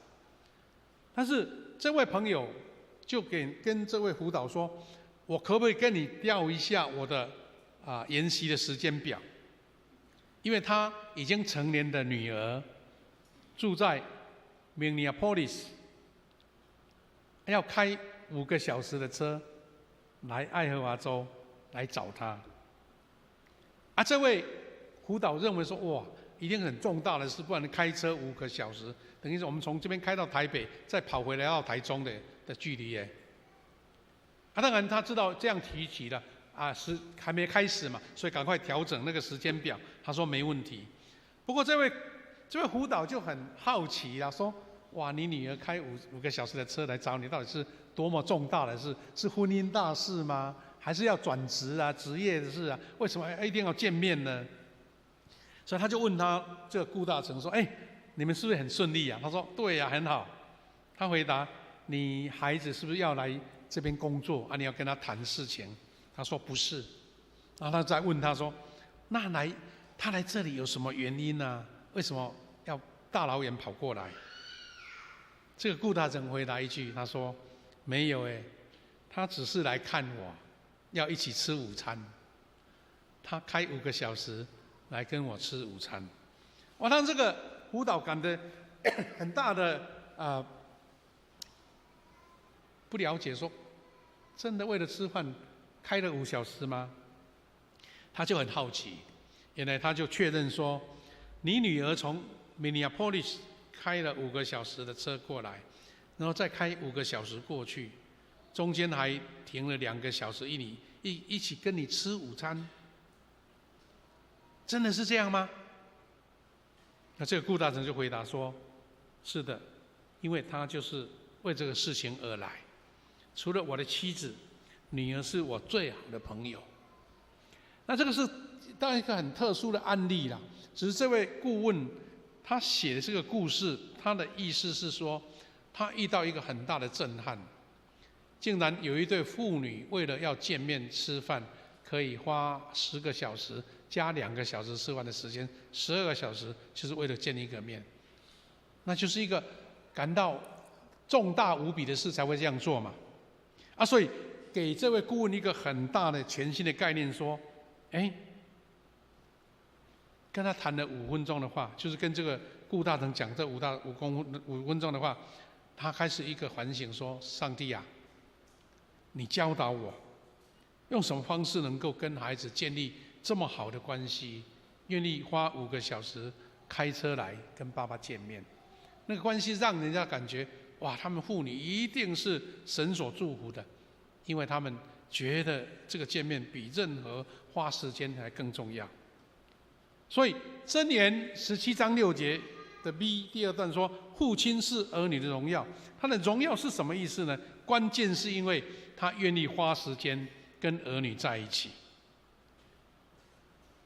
但是这位朋友就跟这位辅导说，我可不可以跟你调一下我的研习的时间表？因为他已经成年的女儿住在 Minneapolis， 要开5个小时的车来爱荷华州来找他。这位辅导认为说，哇，一定很重大的事，不然开车5个小时，等于是我们从这边开到台北，再跑回来到台中的距离耶。当然他知道这样提起了还没开始嘛，所以赶快调整那个时间表。他说没问题。不过这位辅导就很好奇啦，说，哇，你女儿开5个小时的车来找你，到底是多么重大的事？是婚姻大事吗？还是要转职职业的事为什么一定要见面呢？所以他就问他这个顾大成说，你们是不是很顺利他说对很好。他回答，你孩子是不是要来这边工作你要跟他谈事情？他说不是。然后他再问他说，那他来这里有什么原因呢？为什么要大老远跑过来？这个顾大成回答一句，他说没有他只是来看我，要一起吃午餐。他开5个小时来跟我吃午餐。让这个辅导感的很大的不了解，说真的为了吃饭开了5小时吗？他就很好奇，原来他就确认说，你女儿从 Minneapolis 开了5个小时的车过来，然后再开5个小时过去，中间还停了2个小时一起跟你吃午餐，真的是这样吗？那这个顾大成就回答说：是的，因为他就是为这个事情而来。除了我的妻子，女儿是我最好的朋友。那这个是当然一个很特殊的案例啦，只是这位顾问他写的这个故事，他的意思是说，他遇到一个很大的震撼，竟然有一对父女为了要见面吃饭，可以花10个小时加2个小时吃饭的时间，12个小时，就是为了见一个面。那就是一个感到重大无比的事才会这样做嘛。所以给这位顾问一个很大的全新的概念，说，跟他谈了5分钟的话，就是跟这个顾大成讲这5分钟的话，他开始一个反省，说：上帝啊，你教导我用什么方式能够跟孩子建立这么好的关系，愿意花5个小时开车来跟爸爸见面，那个关系让人家感觉，哇，他们父女一定是神所祝福的，因为他们觉得这个见面比任何花时间还更重要。所以箴言17章6节的 B 第2段说，父亲是儿女的荣耀。他的荣耀是什么意思呢？关键是因为他愿意花时间跟儿女在一起。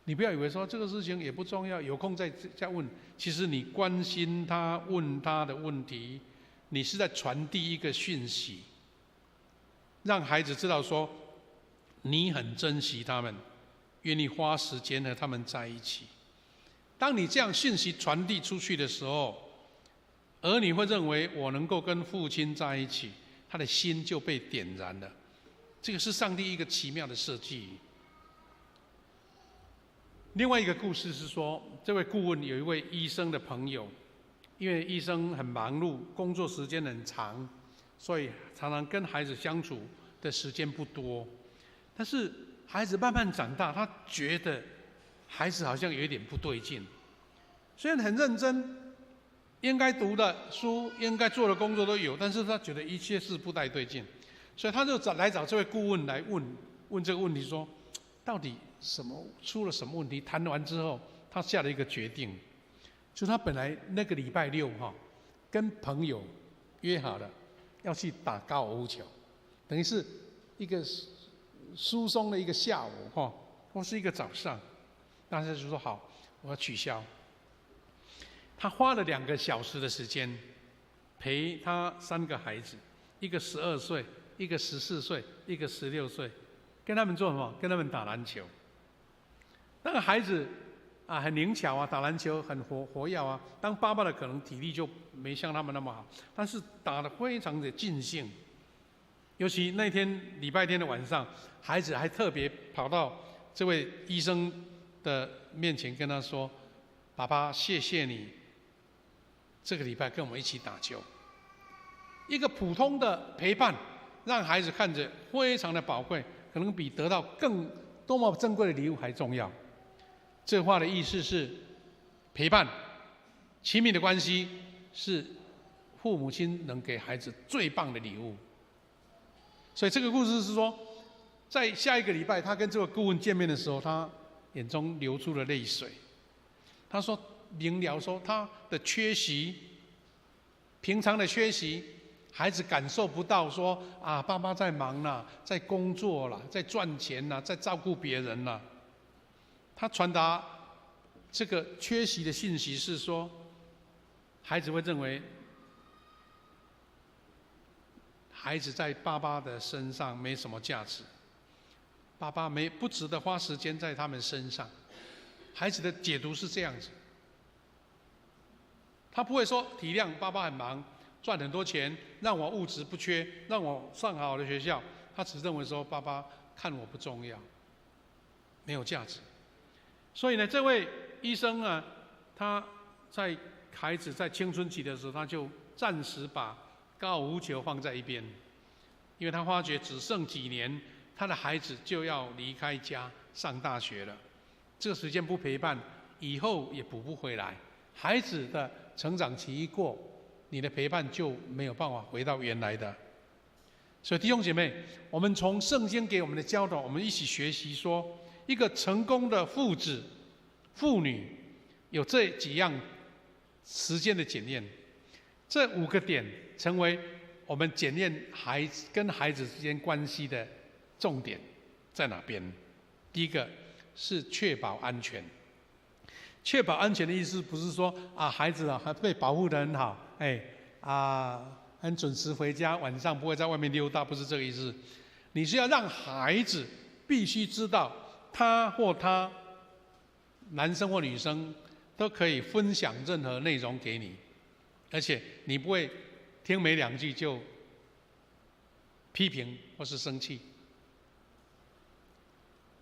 你不要以为说这个事情也不重要，有空再问。其实你关心他、问他的问题，你是在传递一个讯息，让孩子知道说你很珍惜他们，愿意花时间和他们在一起。当你这样讯息传递出去的时候，儿女会认为我能够跟父亲在一起，他的心就被点燃了。这个是上帝一个奇妙的设计。另外一个故事是说，这位顾问有一位医生的朋友，因为医生很忙碌，工作时间很长，所以常常跟孩子相处的时间不多。但是孩子慢慢长大，他觉得孩子好像有一点不对劲，虽然很认真，应该读的书、应该做的工作都有，但是他觉得一切事不太对劲，所以他就来找这位顾问来问这个问题，说到底出了什么问题？谈完之后，他下了一个决定，就他本来那个礼拜6跟朋友约好了要去打高尔夫球，等于是一个疏松的一个下午或是一个早上，大家就说好，我要取消。他花了2个小时的时间陪他3个孩子，一个12岁，一个14岁，一个16岁，跟他们做什么？跟他们打篮球。那个孩子很灵巧啊，打篮球很活跃啊。当爸爸的可能体力就没像他们那么好，但是打得非常的尽兴。尤其那天礼拜天的晚上，孩子还特别跑到这位医生的面前跟他说：“爸爸，谢谢你这个礼拜跟我们一起打球。”一个普通的陪伴，让孩子看着非常的宝贵，可能比得到多么珍贵的礼物还重要。这话的意思是，陪伴、亲密的关系是父母亲能给孩子最棒的礼物。所以这个故事是说，在下一个礼拜，他跟这个顾问见面的时候，他眼中流出了泪水。他说明了说，他的缺席，平常的缺席，孩子感受不到说爸爸在忙啦，在工作啦，在赚钱啦，在照顾别人啦。他传达这个缺席的信息是说，孩子会认为孩子在爸爸的身上没什么价值，爸爸不值得花时间在他们身上。孩子的解读是这样子，他不会说体谅爸爸很忙，赚很多钱，让我物质不缺，让我上好的学校。他只认为说爸爸看我不重要，没有价值。所以呢，这位医生啊，他在孩子在青春期的时候，他就暂时把高尔夫球放在一边，因为他发觉只剩几年，他的孩子就要离开家上大学了。这个时间不陪伴，以后也补不回来。孩子的成长期一过，你的陪伴就没有办法回到原来的。所以弟兄姐妹，我们从圣经给我们的教导，我们一起学习说，一个成功的父子、妇女有这几样时间的检验，这5个点成为我们检验跟孩子之间关系的重点在哪边？第一个是确保安全。确保安全的意思不是说孩子还被保护得很好，很准时回家，晚上不会在外面溜达，不是这个意思。你是要让孩子必须知道，他或他，男生或女生都可以分享任何内容给你，而且你不会听没2句就批评或是生气。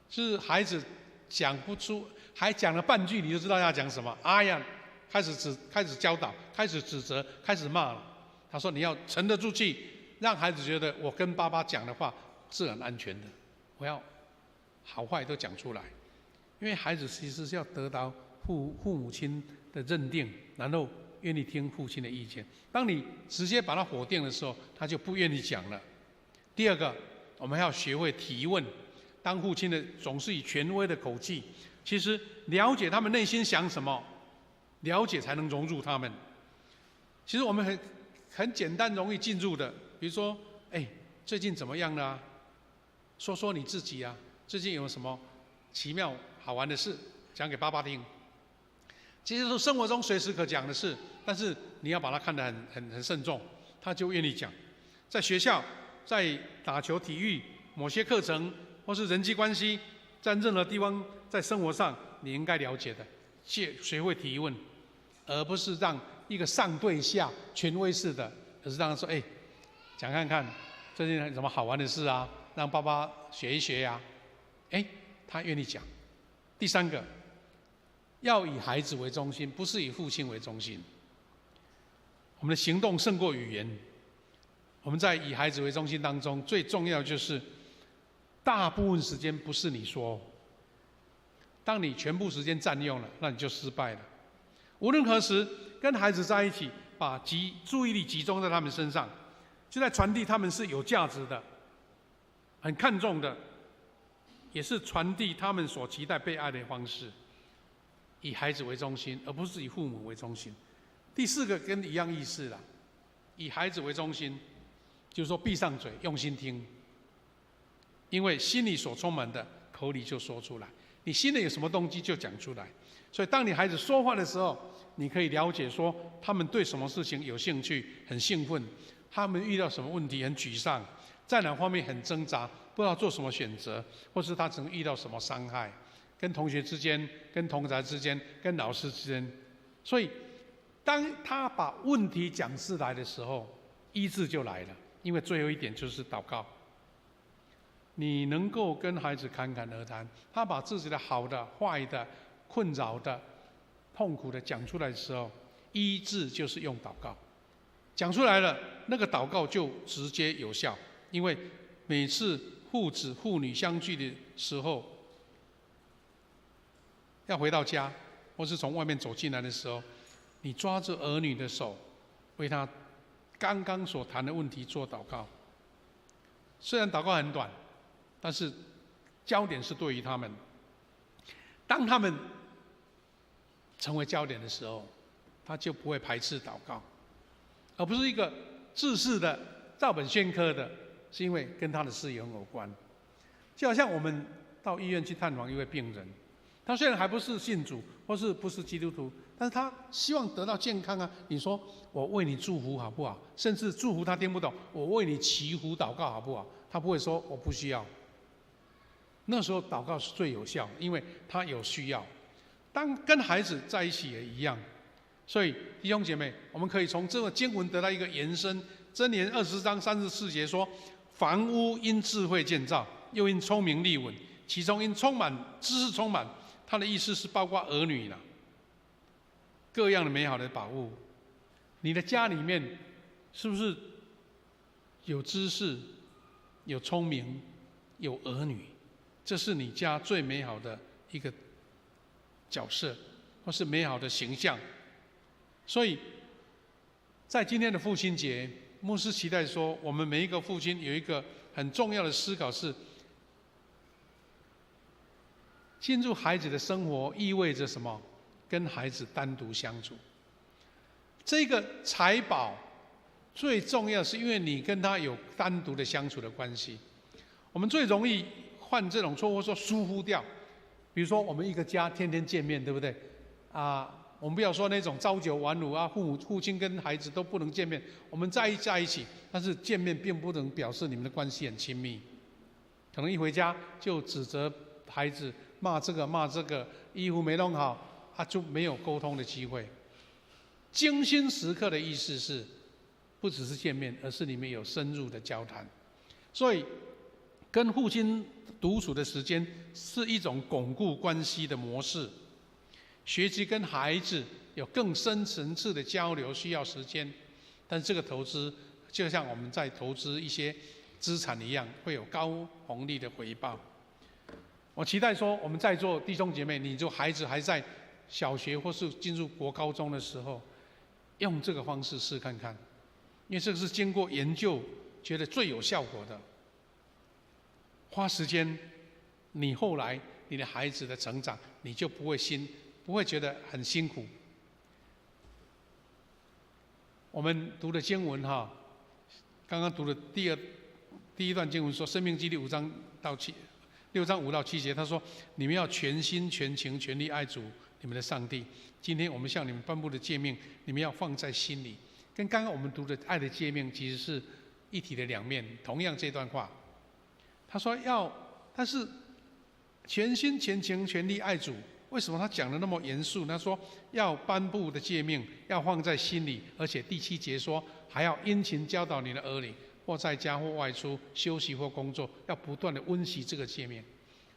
是孩子讲不出，还讲了半句，你就知道要讲什么。开始教导，开始指责，开始骂了。他说：“你要沉得住气，让孩子觉得我跟爸爸讲的话是很安全的，我要好坏都讲出来。”因为孩子其实是要得到父母亲的认定，然后愿意听父亲的意见。当你直接把他否定的时候，他就不愿意讲了。第二个，我们要学会提问。当父亲的总是以权威的口气，其实了解他们内心想什么，了解才能融入他们。其实我们很简单容易进入的，比如说，最近怎么样了？说说你自己啊，最近有什么奇妙好玩的事讲给爸爸听。其实是生活中随时可讲的事，但是你要把它看得很慎重，他就愿意讲。在学校，在打球、体育某些课程，或是人际关系，在任何地方，在生活上你应该了解的，学会提问，而不是让一个上对下权威式的，而是让他说：“讲看看最近有什么好玩的事啊，让爸爸学一学呀。”他愿意讲。第三个，要以孩子为中心，不是以父亲为中心。我们的行动胜过语言。我们在以孩子为中心当中，最重要就是大部分时间不是你说。当你全部时间占用了，那你就失败了。无论何时跟孩子在一起，把注意力集中在他们身上，就在传递他们是有价值的、很看重的，也是传递他们所期待被爱的方式。以孩子为中心，而不是以父母为中心。第四个跟一样意思啦，以孩子为中心，就是说闭上嘴，用心听，因为心里所充满的，口里就说出来。你心里有什么动机就讲出来。所以当你孩子说话的时候，你可以了解说他们对什么事情有兴趣，很兴奋，他们遇到什么问题很沮丧，在哪方面很挣扎，不知道做什么选择，或是他曾遇到什么伤害，跟同学之间、跟同侪之间、跟老师之间。所以当他把问题讲出来的时候，医治就来了。因为最后一点就是祷告。你能够跟孩子侃侃而谈，他把自己的好的、坏的、困扰的、痛苦的讲出来的时候，医治就是用祷告。讲出来了，那个祷告就直接有效。因为每次父子父女相聚的时候，要回到家，或是从外面走进来的时候，你抓着儿女的手，为他刚刚所谈的问题做祷告。虽然祷告很短，但是焦点是对于他们。当他们成为焦点的时候，他就不会排斥祷告，而不是一个自私的照本宣科的，是因为跟他的事业有关。就好像我们到医院去探访一位病人，他虽然还不是信主或是不是基督徒，但是他希望得到健康啊。你说我为你祝福好不好？甚至祝福他听不懂，我为你祈福祷告好不好？他不会说我不需要。那时候祷告是最有效，因为他有需要。当跟孩子在一起也一样。所以弟兄姐妹，我们可以从这个经文得到一个延伸。箴言20章34节说：房屋因智慧建造，又因聪明立稳，其中因充满知识充满。他的意思是包括儿女啦，各样的美好的宝物。你的家里面是不是有知识、有聪明、有儿女？这是你家最美好的一个角色，或是美好的形象。所以，在今天的父亲节，牧师期待说，我们每一个父亲有一个很重要的思考是：进入孩子的生活意味着什么？跟孩子单独相处。这个财宝最重要，是因为你跟他有单独的相处的关系。我们最容易犯这种错误，说疏忽掉。比如说，我们一个家天天见面，对不对？我们不要说那种朝九晚五啊，父亲跟孩子都不能见面，我们在一起，但是见面并不能表示你们的关系很亲密。可能一回家就指责孩子，骂这个，衣服没弄好，就没有沟通的机会。精心时刻的意思是，不只是见面，而是你们有深入的交谈。所以，跟父亲独处的时间是一种巩固关系的模式。学习跟孩子有更深层次的交流需要时间，但是这个投资就像我们在投资一些资产一样，会有高红利的回报。我期待说，我们在座弟兄姐妹，你就孩子还在小学或是进入国高中的时候，用这个方式试看看，因为这个是经过研究觉得最有效果的。花时间，你后来你的孩子的成长，你就不会觉得很辛苦。我们读的经文刚刚读的第一段经文说，《申命记》6章5到7节，他说：“你们要全心、全情、全力爱主你们的上帝。今天我们向你们颁布的诫命，你们要放在心里。”跟刚刚我们读的爱的诫命其实是一体的两面。同样这段话，他说但是全心、全情、全力爱主。为什么他讲的那么严肃？他说要颁布的诫命要放在心里，而且第7节说还要殷勤教导你的儿女，或在家或外出休息或工作，要不断的温习这个诫命。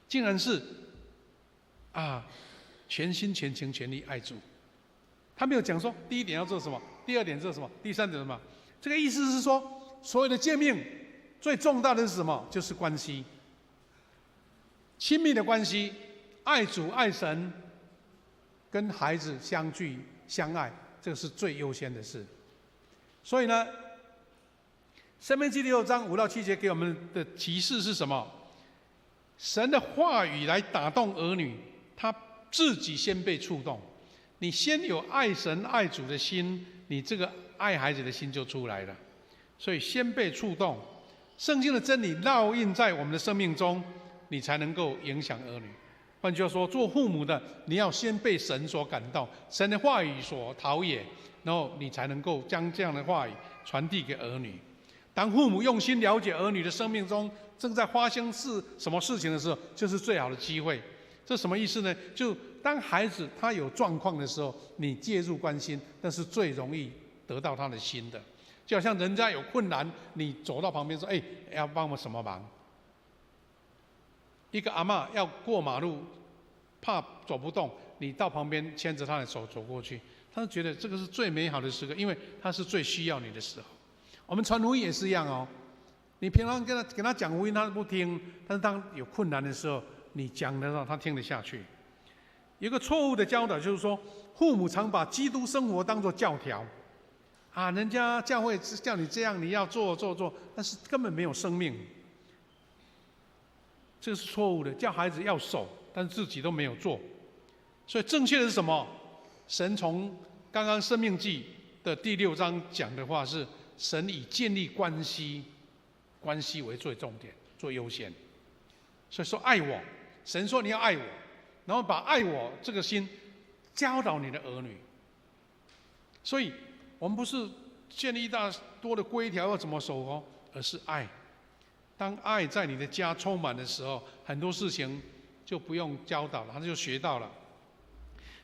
竟然是全心全情全力爱主。他没有讲说第一点要做什么，第二点做什么，第三点什么。这个意思是说，所有的诫命最重大的是什么？就是关系，亲密的关系。爱主爱神，跟孩子相聚相爱，这个是最优先的事。所以呢，申命记6章5到7节给我们的提示是什么？神的话语来打动儿女，他自己先被触动。你先有爱神爱主的心，你这个爱孩子的心就出来了。所以先被触动，圣经的真理烙印在我们的生命中，你才能够影响儿女。换句话说，做父母的，你要先被神所感动，神的话语所陶冶，然后你才能够将这样的话语传递给儿女。当父母用心了解儿女的生命中正在发生什么事情的时候，就是最好的机会。这什么意思呢？就当孩子他有状况的时候，你介入关心，那是最容易得到他的心的。就好像人家有困难，你走到旁边说：“要帮我什么忙？”一个阿嬷要过马路，怕走不动，你到旁边牵着她的手走过去，她就觉得这个是最美好的时刻，因为她是最需要你的时候。我们传福音也是一样哦，你平常跟他讲福音，他不听，但是当有困难的时候，你讲的时候，他听得下去。有一个错误的教导就是说，父母常把基督生活当作教条，人家教会叫你这样，你要做，但是根本没有生命。这个是错误的，叫孩子要守，但是自己都没有做。所以正确的是什么？神从刚刚申命记的第6章讲的话是，神以建立关系为最重点、最优先。所以说爱我，神说你要爱我，然后把爱我这个心教导你的儿女。所以我们不是建立一大多的规条要怎么守哦，而是爱。当爱在你的家充满的时候，很多事情就不用教导了，他就学到了。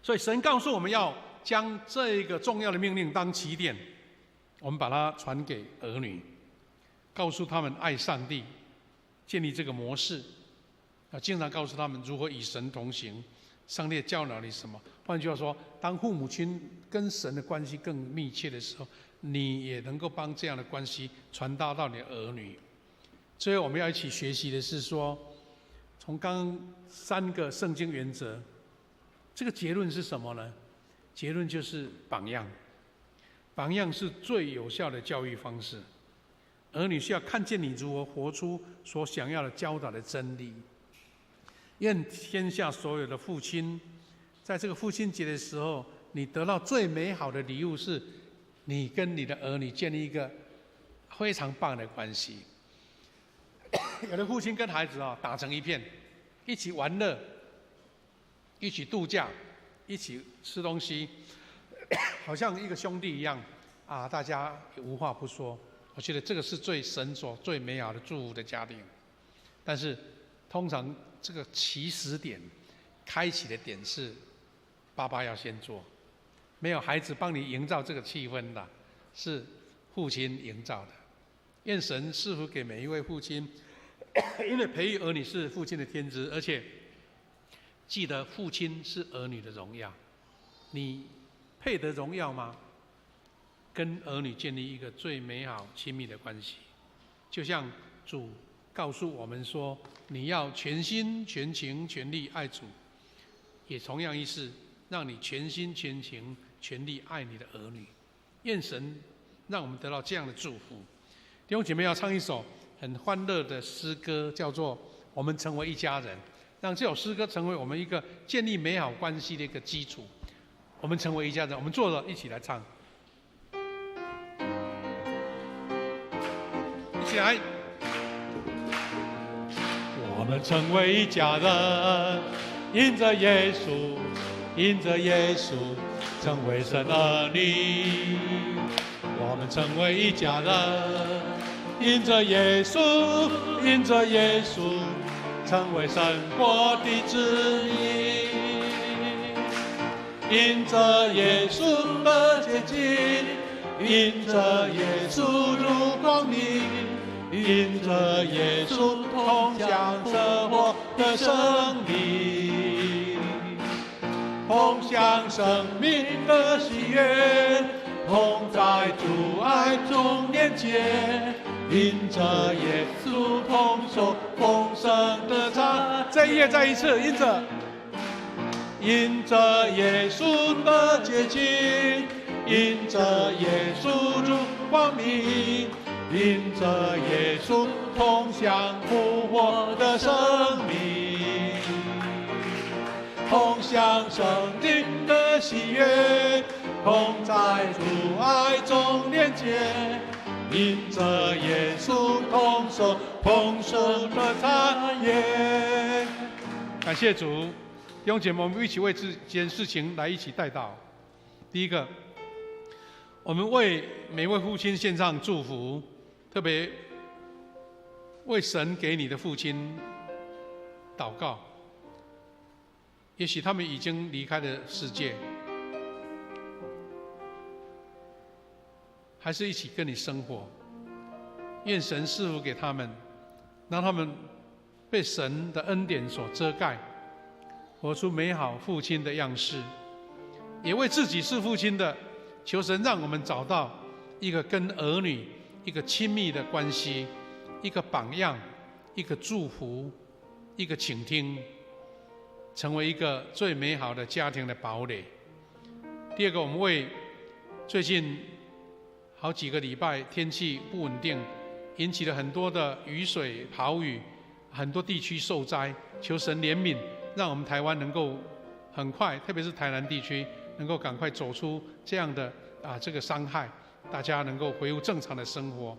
所以神告诉我们要将这个重要的命令当起点，我们把它传给儿女，告诉他们爱上帝，建立这个模式，要经常告诉他们如何与神同行，上帝教导你什么。换句话说，当父母亲跟神的关系更密切的时候，你也能够帮这样的关系传达到你的儿女。最后我们要一起学习的是说，从刚刚3个圣经原则，这个结论是什么呢？结论就是榜样。榜样是最有效的教育方式。儿女需要看见你如何活出所想要的教导的真理。愿天下所有的父亲，在这个父亲节的时候，你得到最美好的礼物是，你跟你的儿女建立一个非常棒的关系。有的父亲跟孩子打成一片，一起玩乐，一起度假，一起吃东西，好像一个兄弟一样啊！大家也无话不说。我觉得这个是神所最美好的祝福的家庭。但是，通常这个起始点、开启的点是爸爸要先做，没有孩子帮你营造这个气氛的，是父亲营造的。愿神赐福给每一位父亲，因为培育儿女是父亲的天职，而且记得父亲是儿女的荣耀。你配得荣耀吗？跟儿女建立一个最美好亲密的关系，就像主告诉我们说，你要全心全情全力爱主，也同样意思，让你全心全情全力爱你的儿女。愿神让我们得到这样的祝福。弟兄姐妹，要唱一首很欢乐的诗歌，叫做《我们成为一家人》，让这首诗歌成为我们一个建立美好关系的一个基础。我们成为一家人，我们坐着一起来唱，一起来。我们成为一家人，因着耶稣，因着耶稣，成为神儿女。我们成为一家人，因着耶稣，因着耶稣，成为神国的子民。因着耶稣的接近，因着耶稣入光明，因着耶稣同享生活的生命，同享生命的喜悦，同在主爱中连结，因着耶稣同受丰盛的餐。这一页再一次，因着耶稣的接近，因着耶稣入光明，因着耶稣同享复活的生命，同享生命的喜悦，同在主爱中连结，因着耶稣同受丰盛的产业。感谢主。弟兄姐妹，我们一起为这件事情来一起代祷。第一个，我们为每位父亲献上祝福，特别为神给你的父亲祷告。也许他们已经离开了世界，还是一起跟你生活。愿神赐福给他们，让他们被神的恩典所遮盖，活出美好父亲的样式。也为自己是父亲的，求神让我们找到一个跟儿女一个亲密的关系，一个榜样，一个祝福，一个倾听，成为一个最美好的家庭的堡垒。第二个，我们为最近好几个礼拜天气不稳定，引起了很多的雨水、豪雨，很多地区受灾，求神怜悯，让我们台湾能够很快，特别是台南地区，能够赶快走出这样的这个伤害，大家能够恢复正常的生活。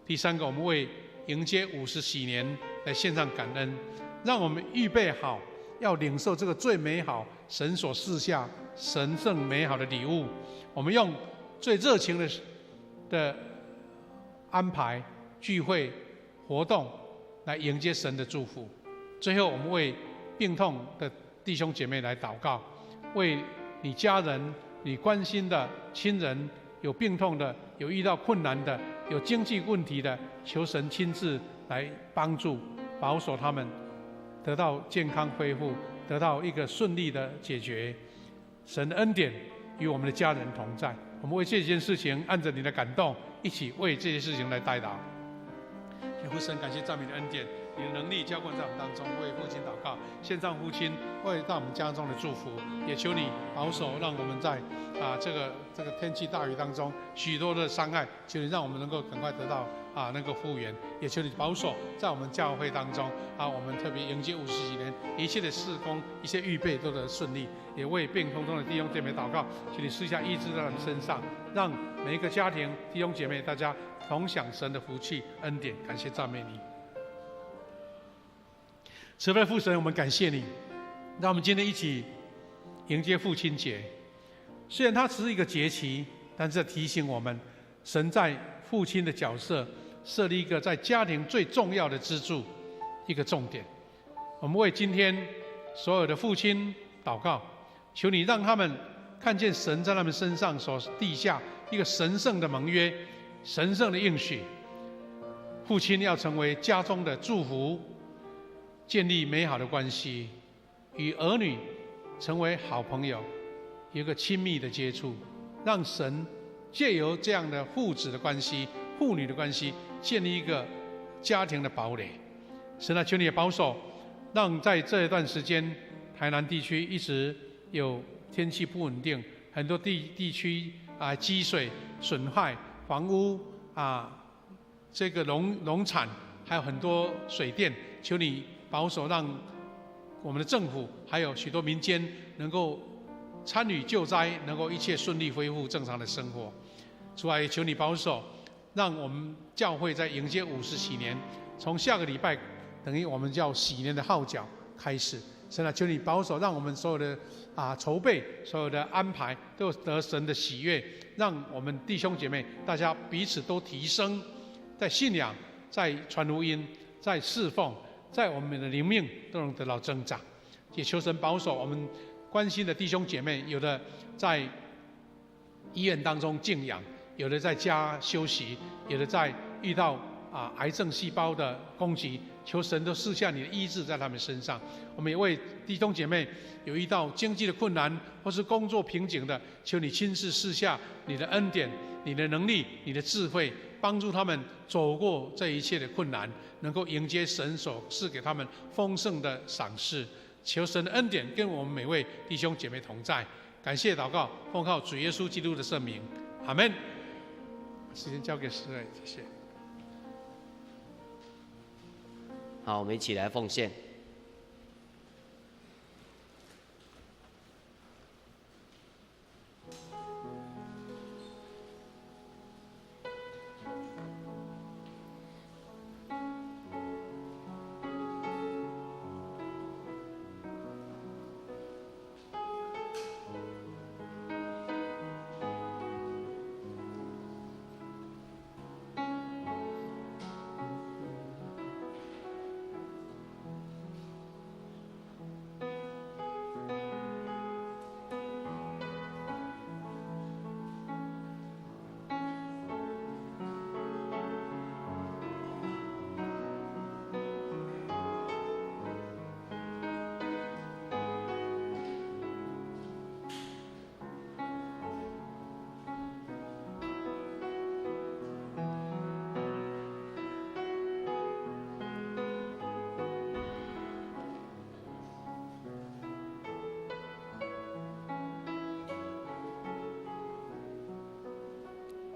第三个，我们为迎接50禧年来献上感恩，让我们预备好，要领受这个最美好神所赐下神圣美好的礼物。我们用最热情的安排聚会活动来迎接神的祝福。最后，我们为病痛的弟兄姐妹来祷告，为你家人、你关心的亲人，有病痛的、有遇到困难的、有经济问题的，求神亲自来帮助、保守他们，得到健康恢复，得到一个顺利的解决。神的恩典与我们的家人同在。我们为这件事情按着你的感动，一起为这些事情来代祷。天父神，感谢赞美的恩典，你的能力浇灌在我们当中，为父亲祷告，献上父亲为到我们家中的祝福，也求你保守，让我们在这个天气大雨当中，许多的伤害，求你让我们能够赶快得到那个复原，也求你保守在我们教会当中我们特别迎接50几年，一切的事工，一切预备都得顺利，也为病痛中的弟兄姐妹祷告，求你施下医治在他们身上，让每一个家庭弟兄姐妹大家同享神的福气恩典，感谢赞美你。慈悲父神，我们感谢你，让我们今天一起迎接父亲节。虽然它只是一个节期，但是提醒我们，神在父亲的角色设立一个在家庭最重要的支柱，一个重点。我们为今天所有的父亲祷告，求你让他们看见神在他们身上所立下一个神圣的盟约，神圣的应许。父亲要成为家中的祝福，建立美好的关系，与儿女成为好朋友，有一个亲密的接触，让神借由这样的父子的关系、父女的关系，建立一个家庭的堡垒。神啊，求你也保守，让在这一段时间，台南地区一直有天气不稳定，很多地区积水损害房屋这个农产，还有很多水电，求你保守，让我们的政府还有许多民间能够参与救灾，能够一切顺利恢复正常的生活。主啊，也求你保守，让我们教会在迎接50喜年，从下个礼拜等于我们叫喜年的号角开始。神啊，求你保守，让我们所有的筹备、所有的安排都得神的喜悦，让我们弟兄姐妹大家彼此都提升，在信仰、在传福音、在侍奉、在我们的灵命都能得到增长。也求神保守我们关心的弟兄姐妹，有的在医院当中静养，有的在家休息，有的在遇到癌症细胞的攻击，求神都赐下你的医治在他们身上。我们也为弟兄姐妹有遇到经济的困难或是工作瓶颈的，求你亲自赐下你的恩典、你的能力、你的智慧，帮助他们走过这一切的困难，能够迎接神所赐给他们丰盛的赏赐。求神的恩典跟我们每位弟兄姐妹同在。感谢祷告，奉靠主耶稣基督的圣名，阿们。时间交给诗瑞，谢谢。好，我们一起来奉献。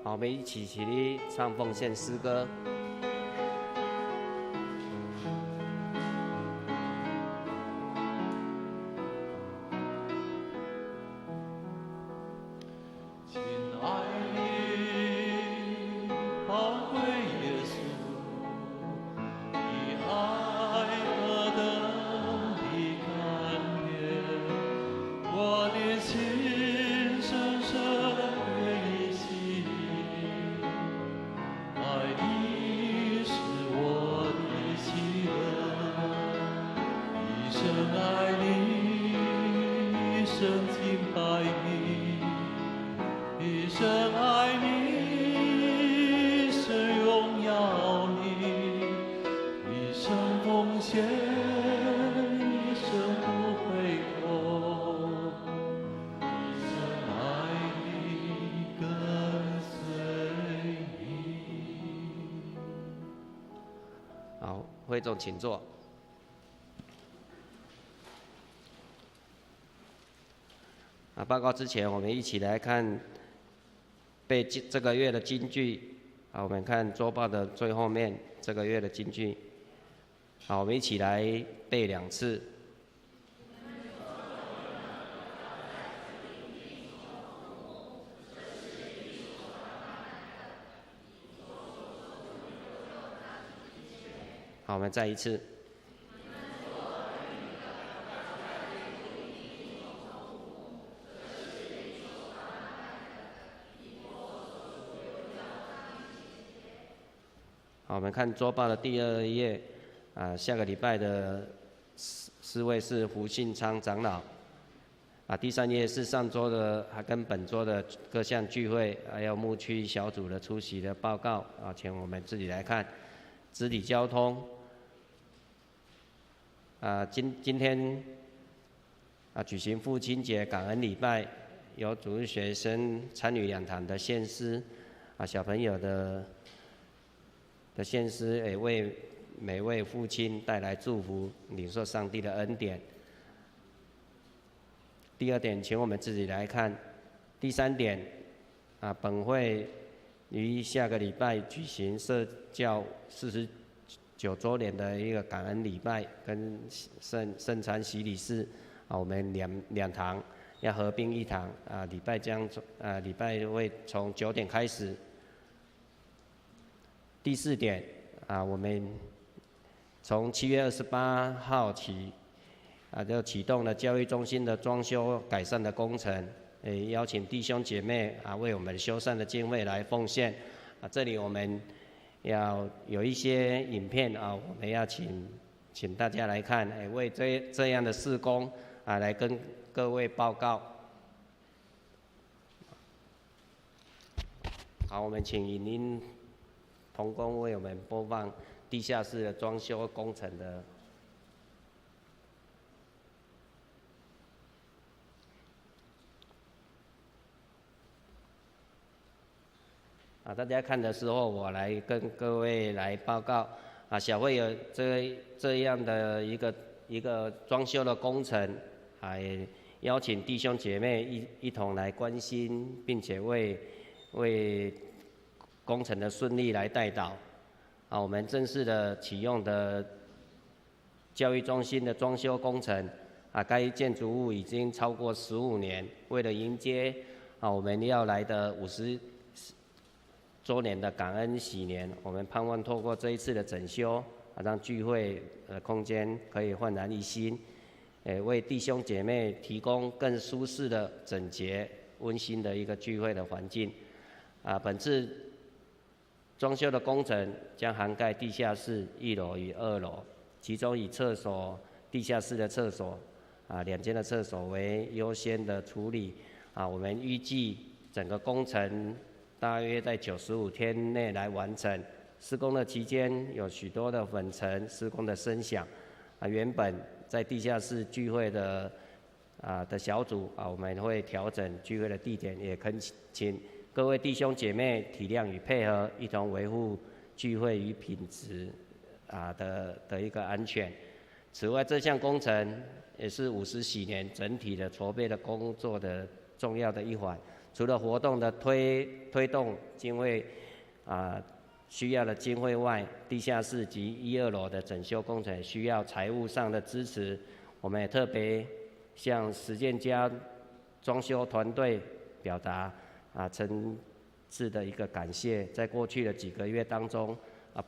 好，我们一起起立唱奉献诗歌。会会众请坐。报告之前，我们一起来看这个月的金句。我们看周报的最后面这个月的金句。我们一起来背2次。好，我们再一次。好，我们看周报的第2页，下个礼拜的4位是胡信昌长老，第3页是上周的跟本周的各项聚会，还有牧区小组的出席的报告，请我们自己来看。肢体交通，今天举行父亲节感恩礼拜，有主日学生参与2堂的献诗，小朋友的献诗也为每位父亲带来祝福，领受上帝的恩典。第2点，请我们自己来看。第3点，本会于下个礼拜举行社教49周年的一个感恩礼拜跟圣餐洗礼式，我们两堂要合并1堂，礼拜会从9点开始。第4点，我们从7月28号起，就启动了教育中心的装修改善的工程，邀请弟兄姐妹为我们修缮的经费来奉献。这里我们要有一些影片我们要请大家来看，为这样的事工来跟各位报告。好，我们请影音同工为我们播放地下室的装修工程的。大家看的时候，我来跟各位来报告。小会有这样的一个装修的工程，也邀请弟兄姐妹一同来关心，并且为工程的顺利来代祷。我们正式的启用的教育中心的装修工程，该建筑物已经超过15年。为了迎接我们要来的50周年的感恩喜年，我们盼望透过这一次的整修，让聚会的空间可以焕然一新，为弟兄姐妹提供更舒适的、整洁、温馨的一个聚会的环境。本次装修的工程将涵盖地下室1楼与2楼，其中以厕所、地下室的厕所2间的厕所为优先的处理。我们预计整个工程大约在95天内来完成。施工的期间有许多的粉尘、施工的声响。原本在地下室聚会的小组我们会调整聚会的地点，也恳请各位弟兄姐妹体谅与配合，一同维护聚会与品质的一个安全。此外，这项工程也是50喜年整体的筹备的工作的重要的一环。除了活动的推动经费需要的经费外，地下室及1、2楼的整修工程需要财务上的支持。我们也特别向实践家装修团队表达诚挚的一个感谢。在过去的几个月当中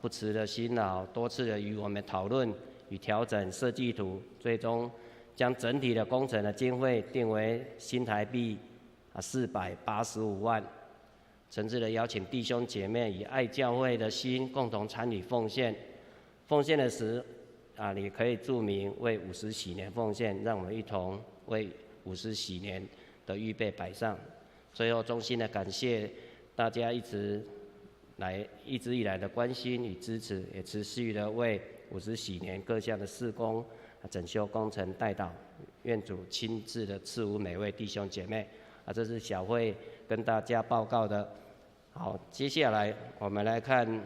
不辞的辛劳，多次的与我们讨论与调整设计图，最终将整体的工程的经费定为新台币485万。诚挚的邀请弟兄姐妹以爱教会的心共同参与奉献。奉献的时你可以注明为50喜年奉献，让我们一同为50喜年的预备摆上。最后，衷心的感谢大家一直以来的关心与支持，也持续的为50喜年各项的事工整修工程代祷。愿主亲自的赐福每位弟兄姐妹。这是小会跟大家报告的。好，接下来我们来看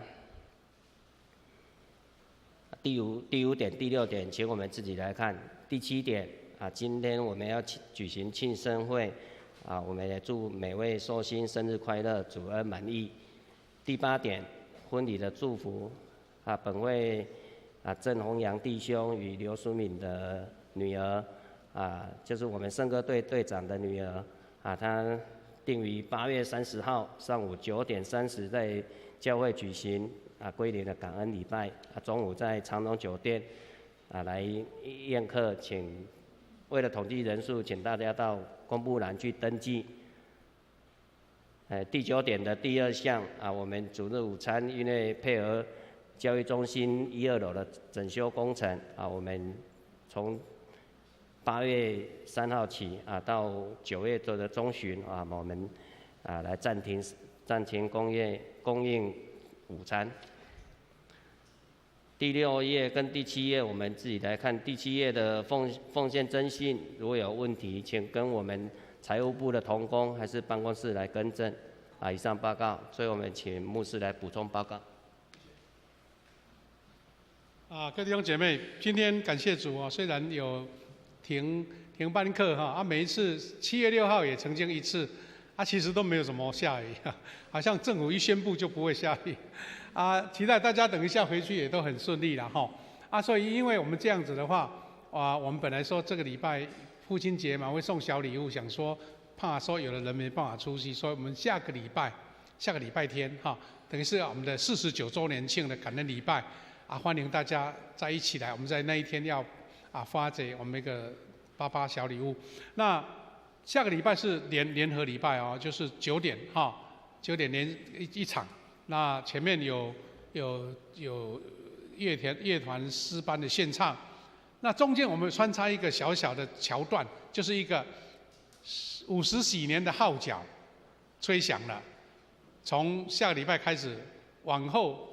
第五点、第6点，请我们自己来看。第7点今天我们要举行庆生会我们也祝每位寿星生日快乐，主恩满意。第8点，婚礼的祝福本位郑弘阳弟兄与刘淑敏的女儿就是我们圣歌队队长的女儿她定于8月30号上午9点30在教会举行归零的感恩礼拜中午在长荣酒店来宴客，请为了统计人数，请大家到公布栏去登记。第9点的第2项我们主日午餐因为配合教育中心1、2楼的整修工程我们从8月3号起到9月的中旬我们来暂停供应午餐。第6页跟第7页我们自己来看。第7页的奉献征信，如果有问题，请跟我们财务部的同工还是办公室来更正。以上报告，所以我们请牧师来补充报告。各位弟兄姐妹，今天感谢主虽然有停班课每一次7月6号也曾经一次其实都没有什么下雨好像政府一宣布就不会下雨期待大家等一下回去也都很顺利了所以因为我们这样子的话我们本来说这个礼拜父亲节嘛会送小礼物，想说怕说有的人没办法出席，所以我们下个礼拜天等于是我们的49周年庆的感恩礼拜欢迎大家在一起来，我们在那一天要发给我们一个88小礼物。那下个礼拜是联合礼拜就是9点9点连一场。那前面有乐团诗班的献唱，那中间我们穿插一个小小的桥段，就是一个50喜年的号角吹响了。从下个礼拜开始，往后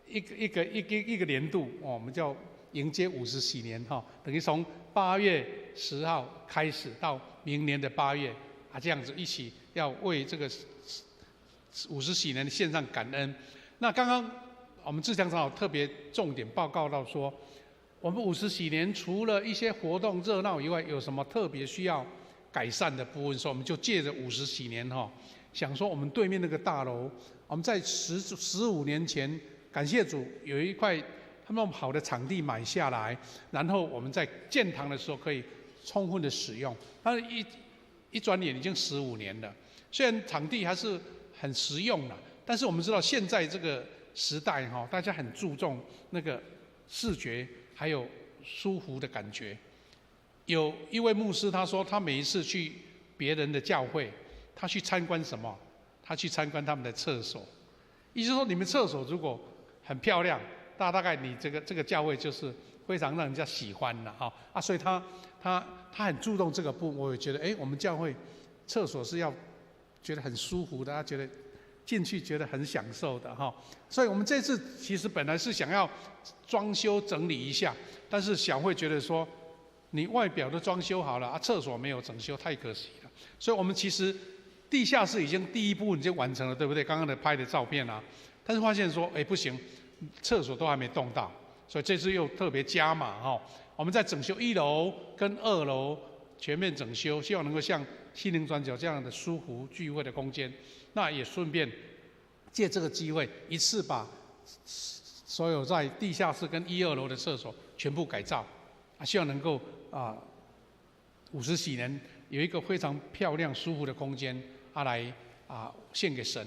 一个年度我们就迎接50喜年等于从8月10号开始到明年的8月这样子一起要为这个50喜年献上感恩。那刚刚我们志强长老特别重点报告到说，我们50喜年除了一些活动热闹以外，有什么特别需要改善的部分？所以我们就借着50喜年想说我们对面那个大楼，我们在15年前，感谢主有一块他们好的场地买下来，然后我们在建堂的时候可以充分的使用。但是一转眼已经15年了，虽然场地还是很实用了，但是我们知道现在这个时代大家很注重那个视觉还有舒服的感觉。有一位牧师他说，他每一次去别人的教会，他去参观什么？他去参观他们的厕所。意思说，你们厕所如果很漂亮，大概你这个教会就是非常让人家喜欢了所以他很注重这个部分。我也觉得我们教会厕所是要觉得很舒服的，他觉得进去觉得很享受的所以我们这次其实本来是想要装修整理一下，但是小慧觉得说，你外表都装修好了厕所没有整修，太可惜了。所以我们其实地下室已经第一步已经完成了，对不对？刚刚的拍的照片但是发现说不行，厕所都还没动到，所以这次又特别加码我们在整修1楼跟2楼全面整修，希望能够像心灵转角这样的舒服聚会的空间。那也顺便借这个机会，一次把所有在地下室跟1、2楼的厕所全部改造希望能够50喜年有一个非常漂亮舒服的空间来献给神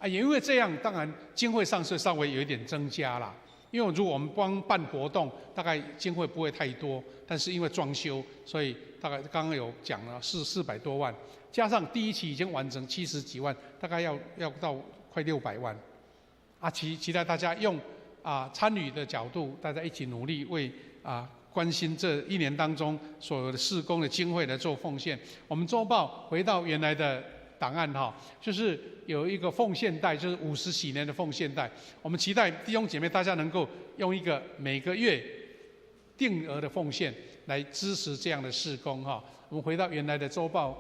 也因为这样，当然经费上是稍微有一点增加啦。因为如果我们光办活动，大概经费不会太多，但是因为装修，所以大概刚刚有讲了400多万，加上第一期已经完成70几万，大概要到快600万期待大家用参与的角度，大家一起努力为关心这1年当中所有的事工的经费来做奉献。我们周报回到原来的档案就是有一个奉献袋，就是50喜年的奉献袋。我们期待弟兄姐妹大家能够用一个每个月定额的奉献来支持这样的事工我们回到原来的周报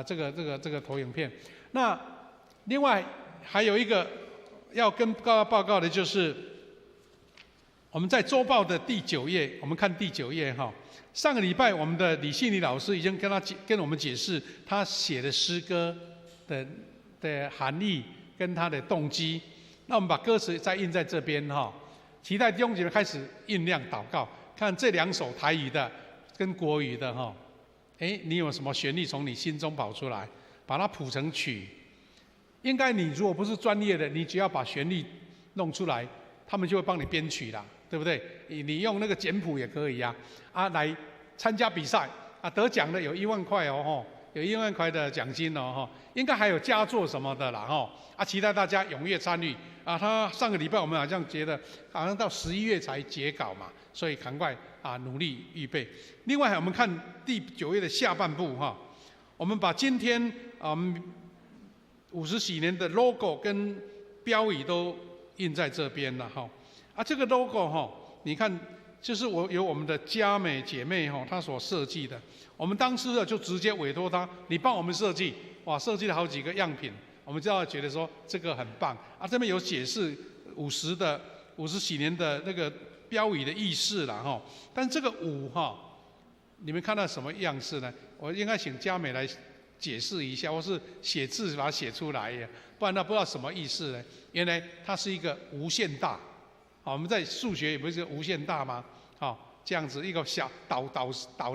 这个投影片。那另外还有一个要跟大家报告的就是，我们在周报的第9页，我们看第9页哈。上个礼拜我们的李信礼老师已经跟我们解释他写的诗歌的含义跟他的动机。那我们把歌词再印在这边哈，期待弟兄姐妹开始酝酿祷告，看这2首台语的跟国语的哈，你有什么旋律从你心中跑出来，把它谱成曲。应该你如果不是专业的，你只要把旋律弄出来，他们就会帮你编曲啦。对不对？你用那个简谱也可以呀，来参加比赛得奖的有1万块哦，有1万块的奖金哦，应该还有佳作什么的啦期待大家踊跃参与他上个礼拜我们好像觉得好像到11月才截稿嘛，所以赶快努力预备。另外我们看第9页的下半部我们把今天50喜年的 logo 跟标语都印在这边了这个 logo 你看，就是由我们的佳美姐妹她所设计的。我们当时就直接委托她，你帮我们设计，哇，设计了好几个样品，我们就要觉得说这个很棒这边有解释50喜年的那个标语的意思啦但是这个5你们看到什么样式呢？我应该请佳美来解释一下，或是写字把它写出来不然不知道什么意思呢？原来它是一个无限大。我们在数学也不是无限大吗？这样子一个小岛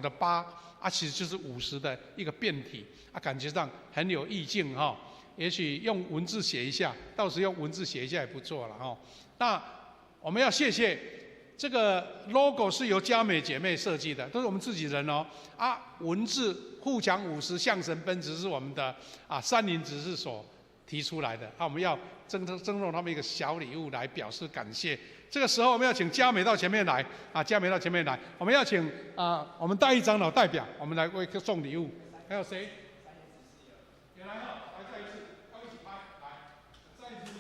的8其实就是50的一个变体感觉上很有意境也许用文字写一下，到时用文字写一下也不错了那我们要谢谢这个 logo 是由佳美姐妹设计的，都是我们自己人文字富强50象神奔驰是我们的三林执事所提出来的我们要赠送他们一个小礼物来表示感谢。这个时候我们要请佳美到前面来佳美到前面来，我们要请我们大义长老代表，我们来为送礼物。还有谁？也来来再一次，要一起拍，来，再一次。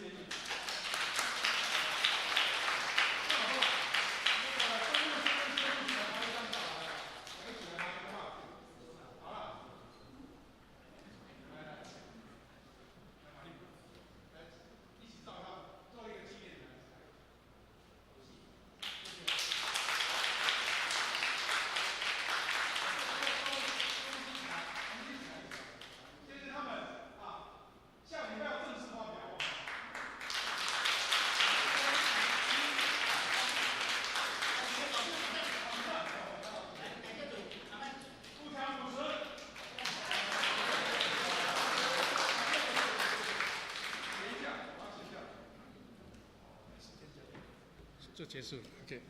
就结束了 ，OK。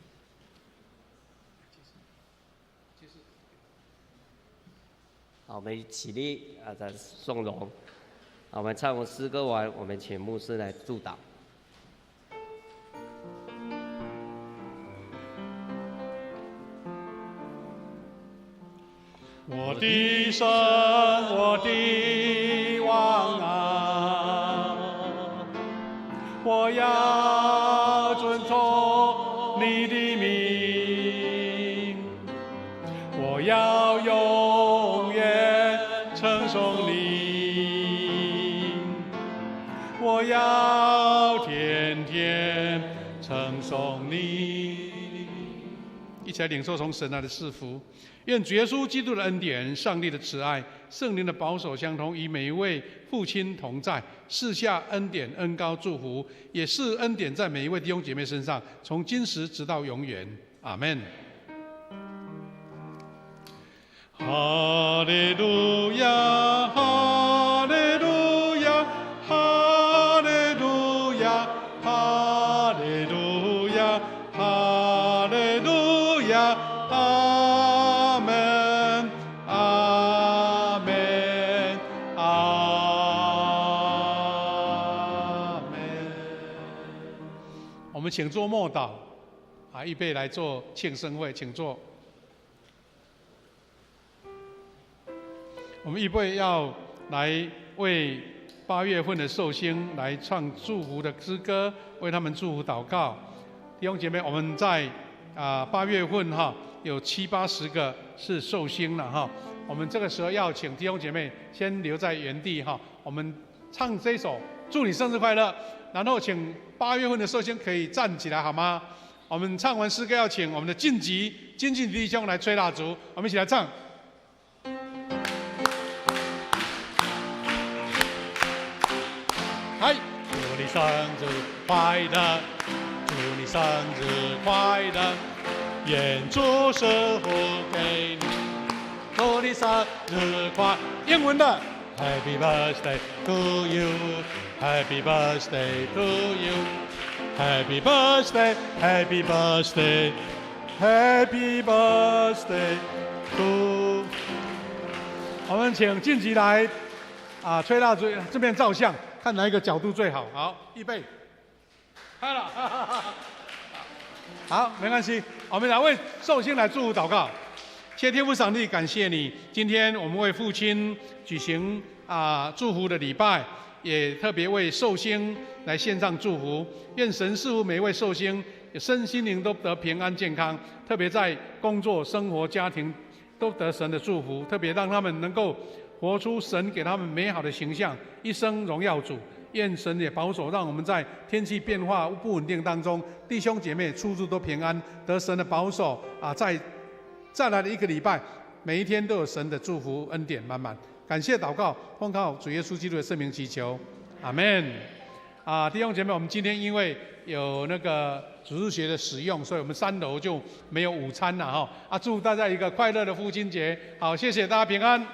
好，我们起立再送荣。我们唱完诗歌完，我们请牧师来祝祷。我的神，我的王我要遵从你的名，我要永远称颂你，我要天天称颂你。一起来领受从神来的赐福。愿主耶稣基督的恩典、上帝的慈爱、圣灵的保守相同，与每一位父亲同在，赐下恩典、恩膏、祝福，也是恩典在每一位弟兄姐妹身上，从今时直到永远。阿们。哈利路亚，哈利路亚，哈利路亚，哈利路亚，哈利路亚。阿门，阿门，阿门。我们请做默祷，预备来做庆生会，请坐。我们预备要来为8月份的寿星来唱祝福的诗歌，为他们祝福祷告。弟兄姐妹，我们在8月份有70-80个是寿星了我们这个时候要请弟兄姐妹先留在原地我们唱这首祝你生日快乐，然后请8月份的寿星可以站起来好吗？我们唱完诗歌要请我们的晋级弟兄来吹蜡烛，我们一起来唱。嗨，祝你生日快乐，祝你生日快乐，愿主赐福给你，祝你生日快乐。英文的 Happy birthday to you, Happy birthday to you, Happy birthday, Happy birthday, Happy birthday to。我们请晋级来吹蜡烛，这边照相。看哪一个角度最好？好，预备，开了。好，没关系，我们来为寿星来祝福祷告。谢谢天父上帝，感谢你，今天我们为父亲举行祝福的礼拜，也特别为寿星来献上祝福。愿神赐福每一位寿星，身心灵都得平安健康，特别在工作、生活、家庭都得神的祝福，特别让他们能够活出神给他们美好的形象，一生荣耀主。愿神也保守，让我们在天气变化不稳定当中，弟兄姐妹处处都平安，得神的保守在再来的一个礼拜，每一天都有神的祝福恩典满满。感谢祷告，奉靠主耶稣基督的圣名祈求，阿们。弟兄姐妹，我们今天因为有那个主日学的使用，所以我们3楼就没有午餐了哈。祝大家一个快乐的父亲节。好，谢谢大家平安。